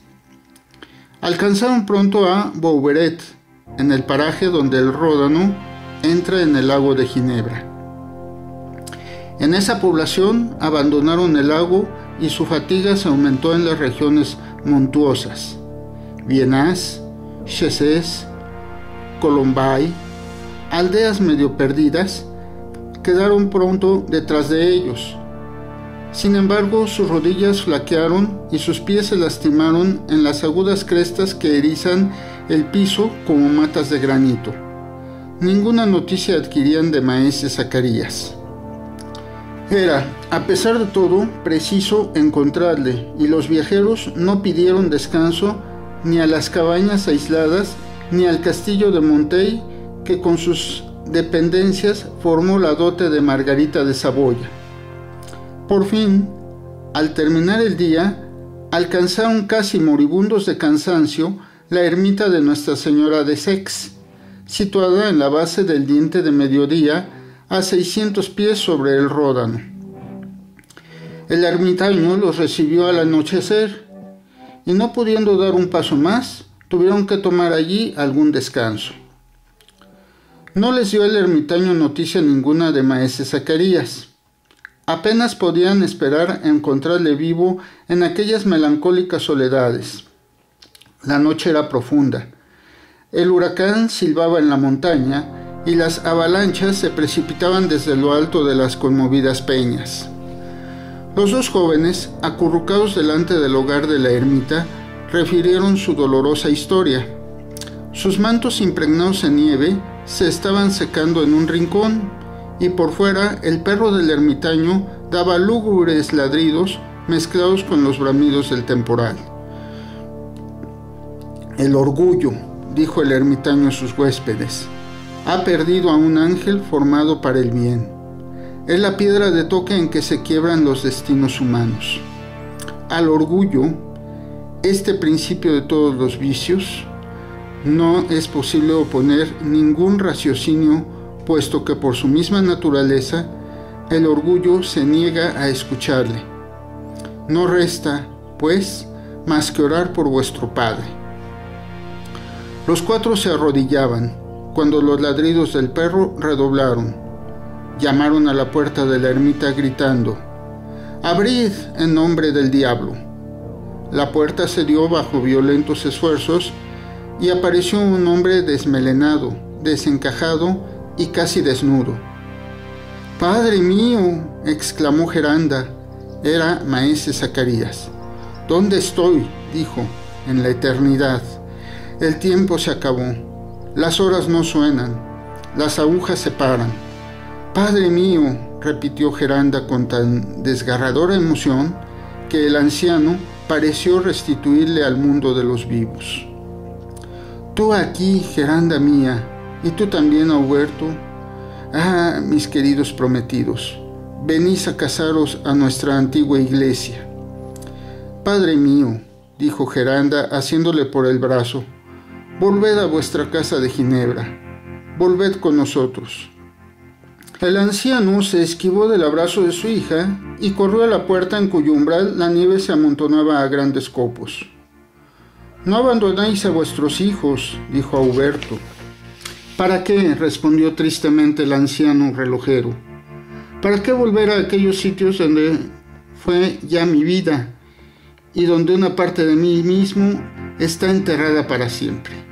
Alcanzaron pronto a Bouveret, en el paraje donde el Ródano entra en el lago de Ginebra. En esa población abandonaron el lago y su fatiga se aumentó en las regiones montuosas. Viennas, Chessés, Colombay, aldeas medio perdidas, quedaron pronto detrás de ellos. Sin embargo, sus rodillas flaquearon y sus pies se lastimaron en las agudas crestas que erizan el piso como matas de granito. Ninguna noticia adquirían de maese Zacarías. Era, a pesar de todo, preciso encontrarle, y los viajeros no pidieron descanso ni a las cabañas aisladas ni al castillo de Monteil, que con sus dependencias formó la dote de Margarita de Saboya. Por fin, al terminar el día, alcanzaron casi moribundos de cansancio la ermita de Nuestra Señora de Seix, situada en la base del diente de mediodía a 600 pies sobre el Ródano. El ermitaño los recibió al anochecer y, no pudiendo dar un paso más, tuvieron que tomar allí algún descanso. No les dio el ermitaño noticia ninguna de maese Zacarías. Apenas podían esperar encontrarle vivo en aquellas melancólicas soledades. La noche era profunda. El huracán silbaba en la montaña y las avalanchas se precipitaban desde lo alto de las conmovidas peñas. Los dos jóvenes, acurrucados delante del hogar de la ermita, refirieron su dolorosa historia. Sus mantos impregnados en nieve se estaban secando en un rincón, y por fuera el perro del ermitaño daba lúgubres ladridos mezclados con los bramidos del temporal. El orgullo, dijo el ermitaño a sus huéspedes, ha perdido a un ángel formado para el bien. Es la piedra de toque en que se quiebran los destinos humanos. Al orgullo, este principio de todos los vicios, no es posible oponer ningún raciocinio, puesto que por su misma naturaleza el orgullo se niega a escucharle. No resta, pues, más que orar por vuestro Padre. Los cuatro se arrodillaban, cuando los ladridos del perro redoblaron. Llamaron a la puerta de la ermita gritando: «¡Abrid en nombre del diablo!». La puerta cedió bajo violentos esfuerzos y apareció un hombre desmelenado, desencajado y casi desnudo. «¡Padre mío!», exclamó Geranda. Era maese Zacarías. «¿Dónde estoy?», dijo. «En la eternidad. El tiempo se acabó. Las horas no suenan. Las agujas se paran». «Padre mío», repitió Geranda con tan desgarradora emoción que el anciano pareció restituirle al mundo de los vivos. «Tú aquí, Geranda mía, y tú también, Auberto. Ah, mis queridos prometidos, venís a casaros a nuestra antigua iglesia». «Padre mío», dijo Geranda, haciéndole por el brazo, «volved a vuestra casa de Ginebra, volved con nosotros». El anciano se esquivó del abrazo de su hija y corrió a la puerta en cuyo umbral la nieve se amontonaba a grandes copos. «No abandonéis a vuestros hijos», dijo Auberto. «¿Para qué?», respondió tristemente el anciano relojero. «¿Para qué volver a aquellos sitios donde fue ya mi vida y donde una parte de mí mismo está enterrada para siempre?»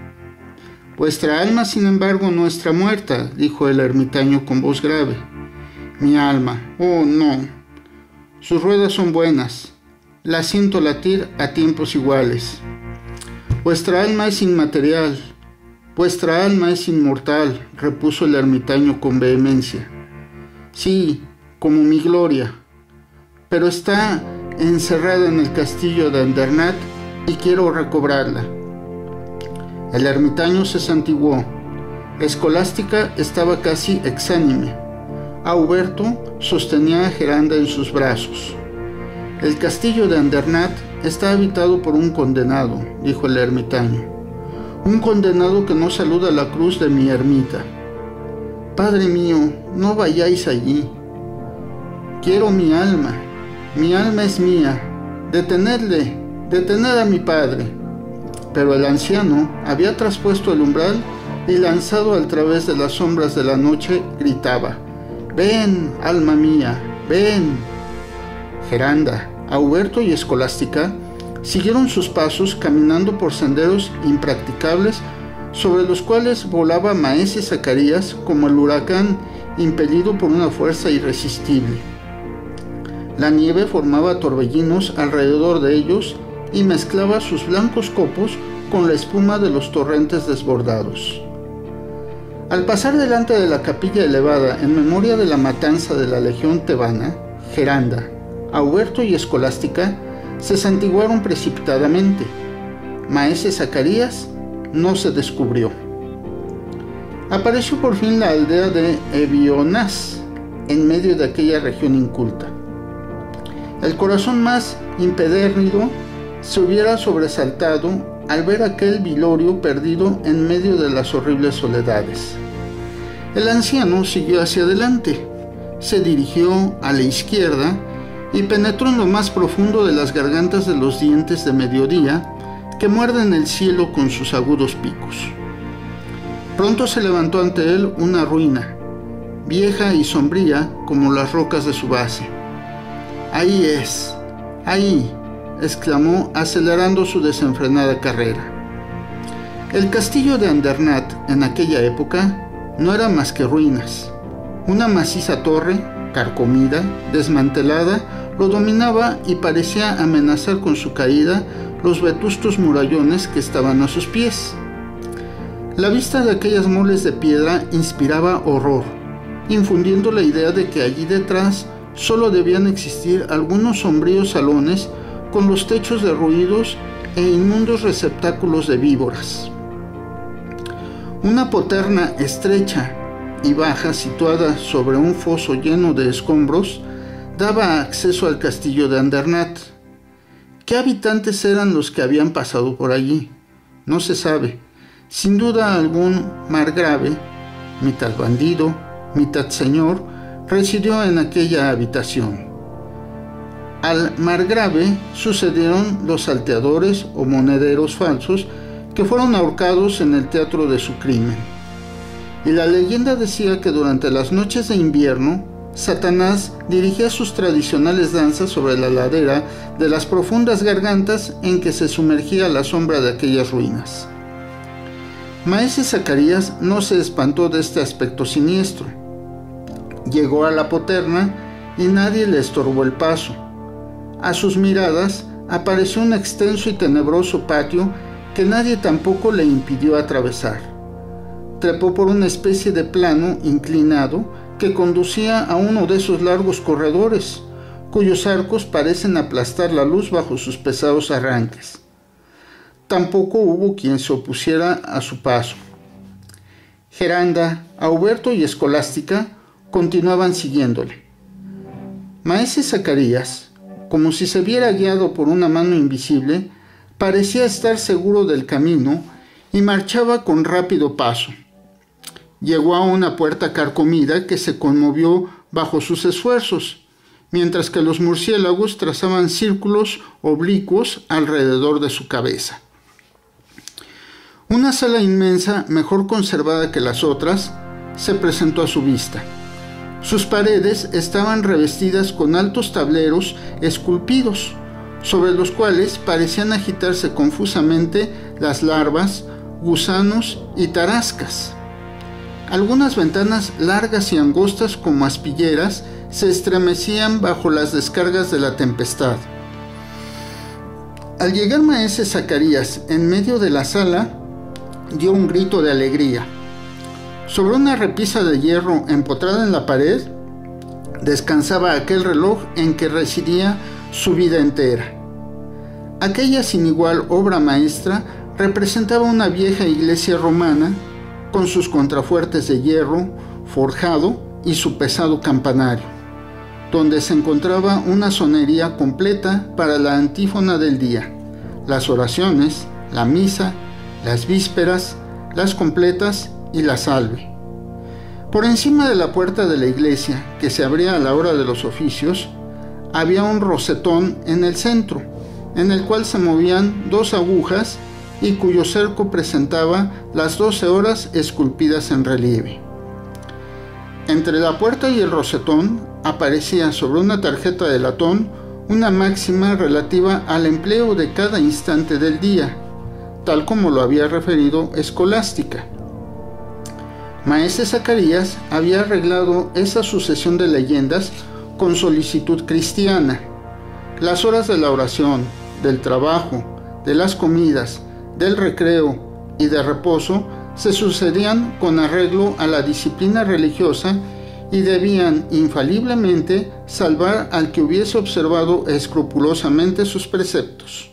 «Vuestra alma, sin embargo, no está muerta», dijo el ermitaño con voz grave. «Mi alma, oh no. Sus ruedas son buenas. La siento latir a tiempos iguales. Vuestra alma es inmaterial. Vuestra alma es inmortal», repuso el ermitaño con vehemencia. «Sí, como mi gloria. Pero está encerrada en el castillo de Andernach y quiero recobrarla». El ermitaño se santiguó. Escolástica estaba casi exánime. Auberto sostenía a Geranda en sus brazos. «El castillo de Andernach está habitado por un condenado», dijo el ermitaño. «Un condenado que no saluda la cruz de mi ermita. Padre mío, no vayáis allí. Quiero mi alma es mía. Detenedle, detened a mi padre». Pero el anciano había traspuesto el umbral y, lanzado al través de las sombras de la noche, gritaba: «¡Ven, alma mía, ven!». Geranda, Auberto y Escolástica siguieron sus pasos caminando por senderos impracticables sobre los cuales volaba maese Zacarías como el huracán impelido por una fuerza irresistible. La nieve formaba torbellinos alrededor de ellos y mezclaba sus blancos copos con la espuma de los torrentes desbordados. Al pasar delante de la capilla elevada en memoria de la matanza de la legión tebana, Geranda, Auberto y Escolástica se santiguaron precipitadamente. Maese Zacarías no se descubrió. Apareció por fin la aldea de Ebionás, en medio de aquella región inculta. El corazón más impedernido se hubiera sobresaltado al ver aquel vilorio perdido en medio de las horribles soledades. El anciano siguió hacia adelante, se dirigió a la izquierda y penetró en lo más profundo de las gargantas de los dientes de mediodía que muerden el cielo con sus agudos picos. Pronto se levantó ante él una ruina, vieja y sombría como las rocas de su base. «Ahí es, ahí», exclamó, acelerando su desenfrenada carrera. El castillo de Andernach en aquella época no era más que ruinas. Una maciza torre, carcomida, desmantelada, lo dominaba y parecía amenazar con su caída los vetustos murallones que estaban a sus pies. La vista de aquellas moles de piedra inspiraba horror, infundiendo la idea de que allí detrás solo debían existir algunos sombríos salones con los techos derruidos e inmundos receptáculos de víboras. Una poterna estrecha y baja, situada sobre un foso lleno de escombros, daba acceso al castillo de Andernach. ¿Qué habitantes eran los que habían pasado por allí? No se sabe. Sin duda algún margrave, mitad bandido, mitad señor, residió en aquella habitación. Al margrave sucedieron los salteadores o monederos falsos que fueron ahorcados en el teatro de su crimen. Y la leyenda decía que durante las noches de invierno, Satanás dirigía sus tradicionales danzas sobre la ladera de las profundas gargantas en que se sumergía la sombra de aquellas ruinas. Maese Zacarías no se espantó de este aspecto siniestro. Llegó a la poterna y nadie le estorbó el paso. A sus miradas apareció un extenso y tenebroso patio que nadie tampoco le impidió atravesar. Trepó por una especie de plano inclinado que conducía a uno de esos largos corredores, cuyos arcos parecen aplastar la luz bajo sus pesados arranques. Tampoco hubo quien se opusiera a su paso. Geranda, Auberto y Escolástica continuaban siguiéndole. Maese Zacarías, como si se viera guiado por una mano invisible, parecía estar seguro del camino y marchaba con rápido paso. Llegó a una puerta carcomida que se conmovió bajo sus esfuerzos, mientras que los murciélagos trazaban círculos oblicuos alrededor de su cabeza. Una sala inmensa, mejor conservada que las otras, se presentó a su vista. Sus paredes estaban revestidas con altos tableros esculpidos, sobre los cuales parecían agitarse confusamente las larvas, gusanos y tarascas. Algunas ventanas largas y angostas como aspilleras se estremecían bajo las descargas de la tempestad. Al llegar maese Zacarías en medio de la sala, dio un grito de alegría. Sobre una repisa de hierro empotrada en la pared, descansaba aquel reloj en que residía su vida entera. Aquella sin igual obra maestra representaba una vieja iglesia romana con sus contrafuertes de hierro forjado y su pesado campanario, donde se encontraba una sonería completa para la antífona del día, las oraciones, la misa, las vísperas, las completas y la salve. Por encima de la puerta de la iglesia, que se abría a la hora de los oficios, había un rosetón en el centro, en el cual se movían 2 agujas y cuyo cerco presentaba las 12 horas esculpidas en relieve. Entre la puerta y el rosetón aparecía sobre una tarjeta de latón una máxima relativa al empleo de cada instante del día, tal como lo había referido Escolástica. Maese Zacarías había arreglado esa sucesión de leyendas con solicitud cristiana. Las horas de la oración, del trabajo, de las comidas, del recreo y de reposo se sucedían con arreglo a la disciplina religiosa y debían infaliblemente salvar al que hubiese observado escrupulosamente sus preceptos.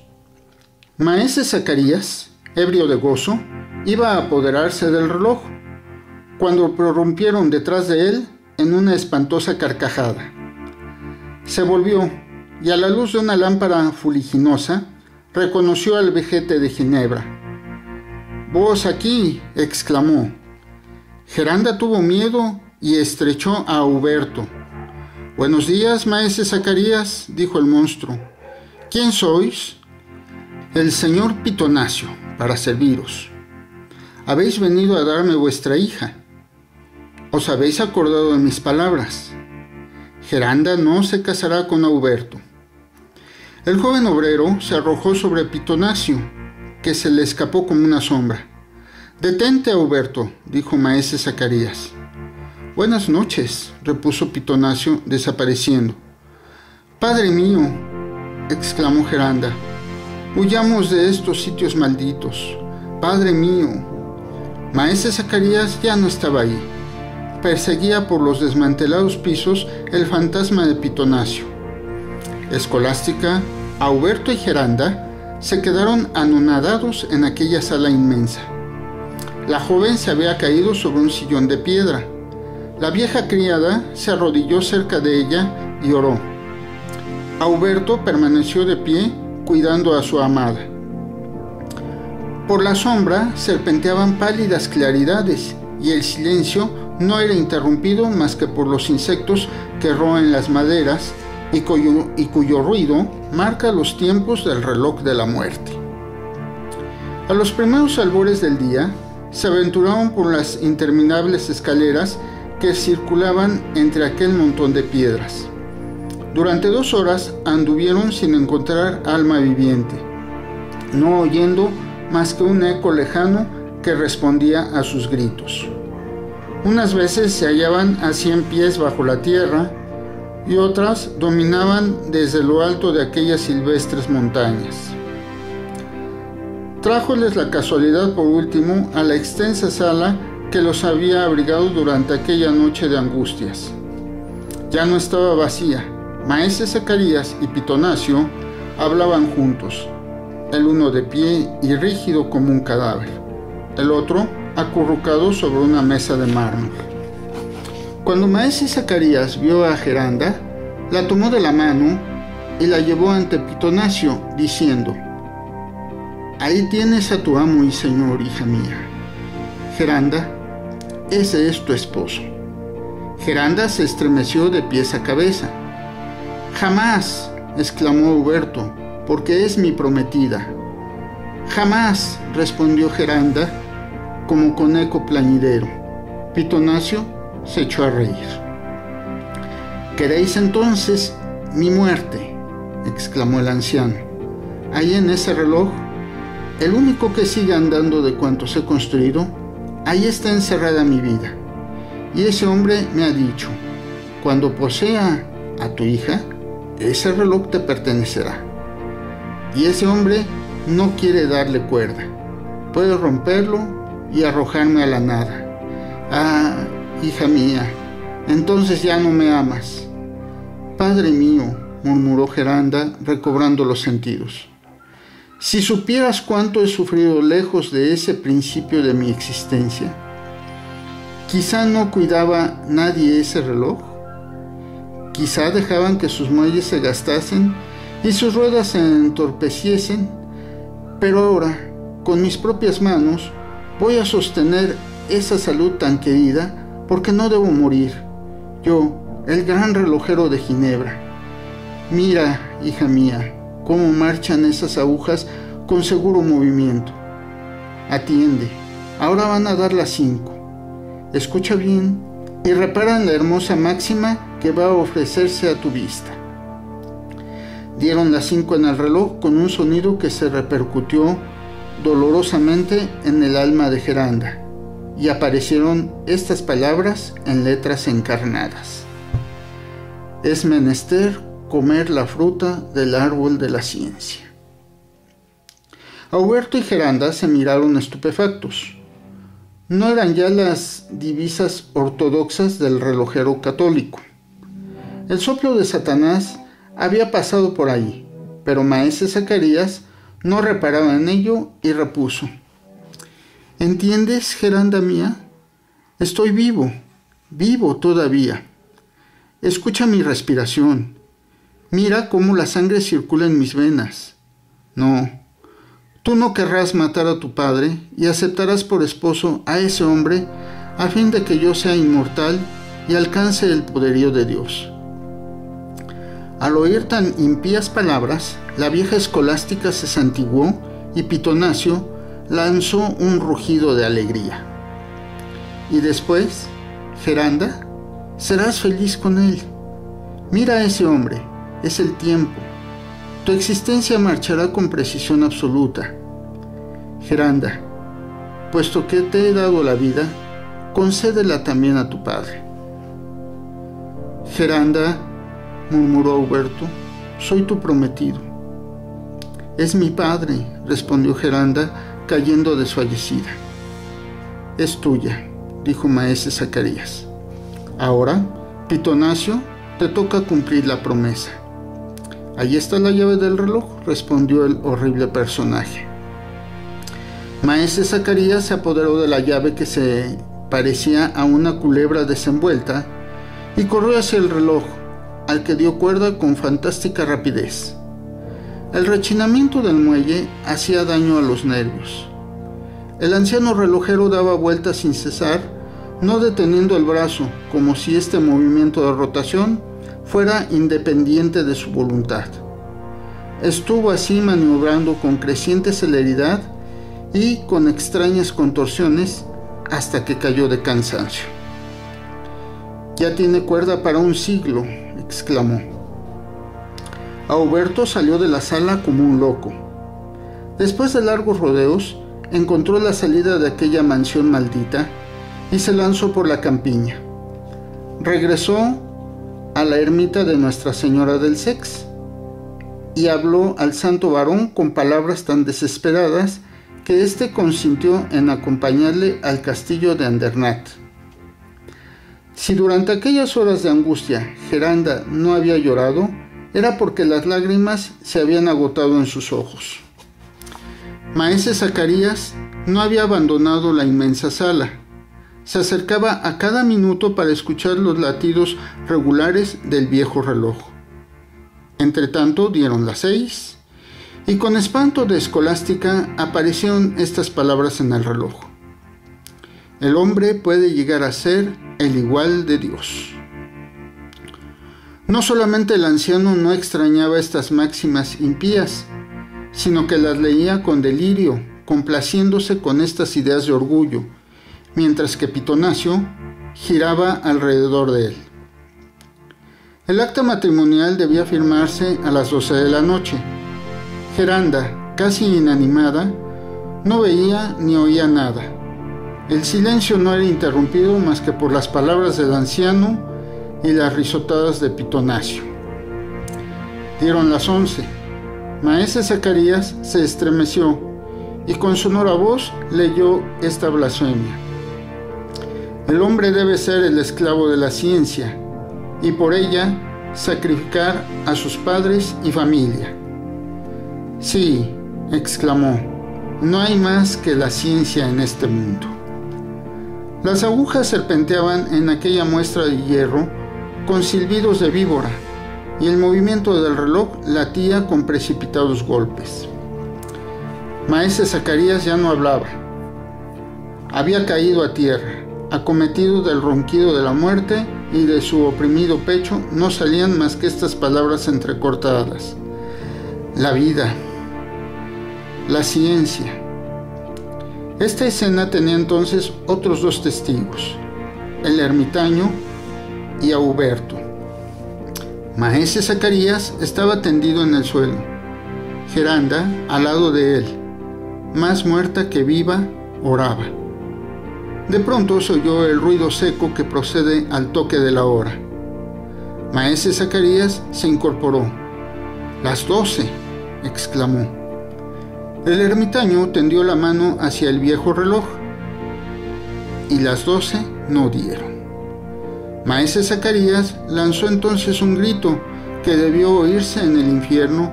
Maese Zacarías, ebrio de gozo, iba a apoderarse del reloj, cuando prorrumpieron detrás de él en una espantosa carcajada. Se volvió y a la luz de una lámpara fuliginosa reconoció al vejete de Ginebra. «¡Vos aquí!», exclamó. Geranda tuvo miedo y estrechó a Auberto. «Buenos días, maese Zacarías», dijo el monstruo. «¿Quién sois?» «El señor Pitonaccio, para serviros». habéis venido a darme vuestra hija. Os habéis acordado de mis palabras. Geranda no se casará con Auberto. El joven obrero se arrojó sobre Pitonaccio, que se le escapó como una sombra. «Detente, Auberto», dijo maese Zacarías. «Buenas noches», repuso Pitonaccio, desapareciendo. «Padre mío», exclamó Geranda, «huyamos de estos sitios malditos. Padre mío». Maese Zacarías ya no estaba ahí. Perseguía por los desmantelados pisos el fantasma de Pitonaccio. Escolástica, Auberto y Geranda se quedaron anonadados en aquella sala inmensa. La joven se había caído sobre un sillón de piedra. La vieja criada se arrodilló cerca de ella y oró. Auberto permaneció de pie, cuidando a su amada. Por la sombra serpenteaban pálidas claridades y el silencio no era interrumpido más que por los insectos que roen las maderas y cuyo ruido marca los tiempos del reloj de la muerte. A los primeros albores del día, se aventuraron por las interminables escaleras que circulaban entre aquel montón de piedras. Durante 2 horas anduvieron sin encontrar alma viviente, no oyendo más que un eco lejano que respondía a sus gritos. Unas veces se hallaban a 100 pies bajo la tierra y otras dominaban desde lo alto de aquellas silvestres montañas. Trájoles la casualidad por último a la extensa sala que los había abrigado durante aquella noche de angustias. Ya no estaba vacía. Maese Zacarías y Pitonaccio hablaban juntos, el uno de pie y rígido como un cadáver, el otro acurrucado sobre una mesa de mármol. Cuando maese Zacarías vio a Geranda, la tomó de la mano y la llevó ante Pitonaccio, diciendo: «Ahí tienes a tu amo y señor, hija mía. Geranda, ese es tu esposo». Geranda se estremeció de pies a cabeza. «Jamás», exclamó Auberto, «porque es mi prometida». «Jamás», respondió Geranda, como con eco plañidero. Pitonaccio se echó a reír. «¿Queréis entonces mi muerte?», exclamó el anciano. «Ahí en ese reloj, el único que sigue andando de cuantos he construido, ahí está encerrada mi vida. Y ese hombre me ha dicho: cuando posea a tu hija, ese reloj te pertenecerá. Y ese hombre no quiere darle cuerda. Puede romperlo y arrojarme a la nada. Ah, hija mía, entonces ya no me amas». «Padre mío», murmuró Geranda, recobrando los sentidos, «si supieras cuánto he sufrido lejos de ese principio de mi existencia. Quizá no cuidaba nadie ese reloj. Quizá dejaban que sus muelles se gastasen y sus ruedas se entorpeciesen, pero ahora, con mis propias manos, voy a sostener esa salud tan querida, porque no debo morir, yo, el gran relojero de Ginebra. Mira, hija mía, cómo marchan esas agujas con seguro movimiento. Atiende, ahora van a dar las 5. Escucha bien y repara en la hermosa máxima que va a ofrecerse a tu vista». Dieron las 5 en el reloj con un sonido que se repercutió dolorosamente en el alma de Geranda, y aparecieron estas palabras en letras encarnadas: «Es menester comer la fruta del árbol de la ciencia». Auberto y Geranda se miraron estupefactos. No eran ya las divisas ortodoxas del relojero católico. El soplo de Satanás había pasado por ahí, pero maese Zacarías no reparaba en ello y repuso: «¿Entiendes, Geranda mía? Estoy vivo, vivo todavía. Escucha mi respiración. Mira cómo la sangre circula en mis venas. No, tú no querrás matar a tu padre y aceptarás por esposo a ese hombre a fin de que yo sea inmortal y alcance el poderío de Dios». Al oír tan impías palabras, la vieja escolástica se santiguó y Pitonaccio lanzó un rugido de alegría. Y después, Geranda, serás feliz con él. Mira a ese hombre, es el tiempo. Tu existencia marchará con precisión absoluta. Geranda, puesto que te he dado la vida, concédela también a tu padre. Geranda, murmuró Huberto, soy tu prometido. Es mi padre, respondió Geranda, cayendo desfallecida. Es tuya, dijo maese Zacarías. Ahora, Pitonaccio, te toca cumplir la promesa. Ahí está la llave del reloj, respondió el horrible personaje. Maese Zacarías se apoderó de la llave que se parecía a una culebra desenvuelta y corrió hacia el reloj, al que dio cuerda con fantástica rapidez. El rechinamiento del muelle hacía daño a los nervios. El anciano relojero daba vueltas sin cesar, no deteniendo el brazo, como si este movimiento de rotación fuera independiente de su voluntad. Estuvo así maniobrando con creciente celeridad y con extrañas contorsiones hasta que cayó de cansancio. Ya tiene cuerda para un siglo, exclamó. Auberto salió de la sala como un loco. Después de largos rodeos, encontró la salida de aquella mansión maldita y se lanzó por la campiña. Regresó a la ermita de Nuestra Señora del Sex y habló al santo varón con palabras tan desesperadas que éste consintió en acompañarle al castillo de Andernach. Si durante aquellas horas de angustia Geranda no había llorado, era porque las lágrimas se habían agotado en sus ojos. Maese Zacarías no había abandonado la inmensa sala. Se acercaba a cada minuto para escuchar los latidos regulares del viejo reloj. Entretanto dieron las 6, y con espanto de escolástica aparecieron estas palabras en el reloj: el hombre puede llegar a ser el igual de Dios. No solamente el anciano no extrañaba estas máximas impías, sino que las leía con delirio, complaciéndose con estas ideas de orgullo, mientras que Pitonaccio giraba alrededor de él. El acta matrimonial debía firmarse a las 12 de la noche. Geranda, casi inanimada, no veía ni oía nada. El silencio no era interrumpido más que por las palabras del anciano y las risotadas de Pitonaccio. Dieron las 11. Maese Zacarías se estremeció y con sonora voz leyó esta blasfemia: el hombre debe ser el esclavo de la ciencia y por ella sacrificar a sus padres y familia. Sí, exclamó, no hay más que la ciencia en este mundo. Las agujas serpenteaban en aquella muestra de hierro con silbidos de víbora, y el movimiento del reloj latía con precipitados golpes. Maese Zacarías ya no hablaba. Había caído a tierra, acometido del ronquido de la muerte, y de su oprimido pecho no salían más que estas palabras entrecortadas: la vida, la ciencia. Esta escena tenía entonces otros 2 testigos, el ermitaño y Auberto. Maese Zacarías estaba tendido en el suelo, Geranda al lado de él, más muerta que viva, oraba. De pronto se oyó el ruido seco que procede al toque de la hora. Maese Zacarías se incorporó. «Las 12», exclamó. El ermitaño tendió la mano hacia el viejo reloj, y las 12 no dieron. Maese Zacarías lanzó entonces un grito que debió oírse en el infierno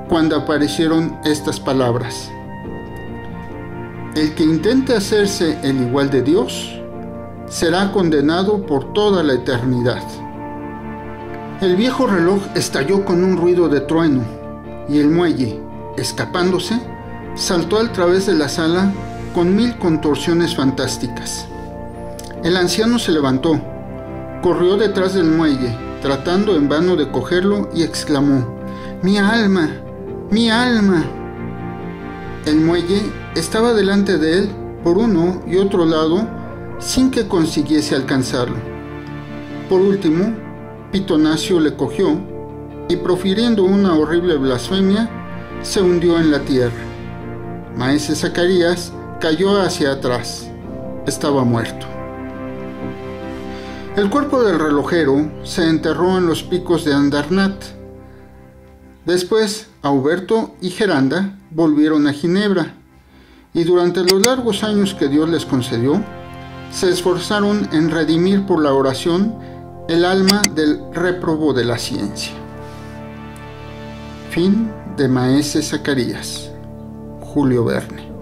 cuando aparecieron estas palabras: el que intente hacerse el igual de Dios será condenado por toda la eternidad. El viejo reloj estalló con un ruido de trueno, y el muelle, escapándose, saltó al través de la sala con 1000 contorsiones fantásticas. El anciano se levantó, corrió detrás del muelle, tratando en vano de cogerlo, y exclamó: «¡Mi alma! ¡Mi alma!». El muelle estaba delante de él por uno y otro lado sin que consiguiese alcanzarlo. Por último, Pitonasio le cogió y, profiriendo una horrible blasfemia, se hundió en la tierra. Maese Zacarías cayó hacia atrás. Estaba muerto. El cuerpo del relojero se enterró en los picos de Andarnat. Después, Auberto y Geranda volvieron a Ginebra, y durante los largos años que Dios les concedió, se esforzaron en redimir por la oración el alma del réprobo de la ciencia. Fin de Maese Zacarías. Julio Verne.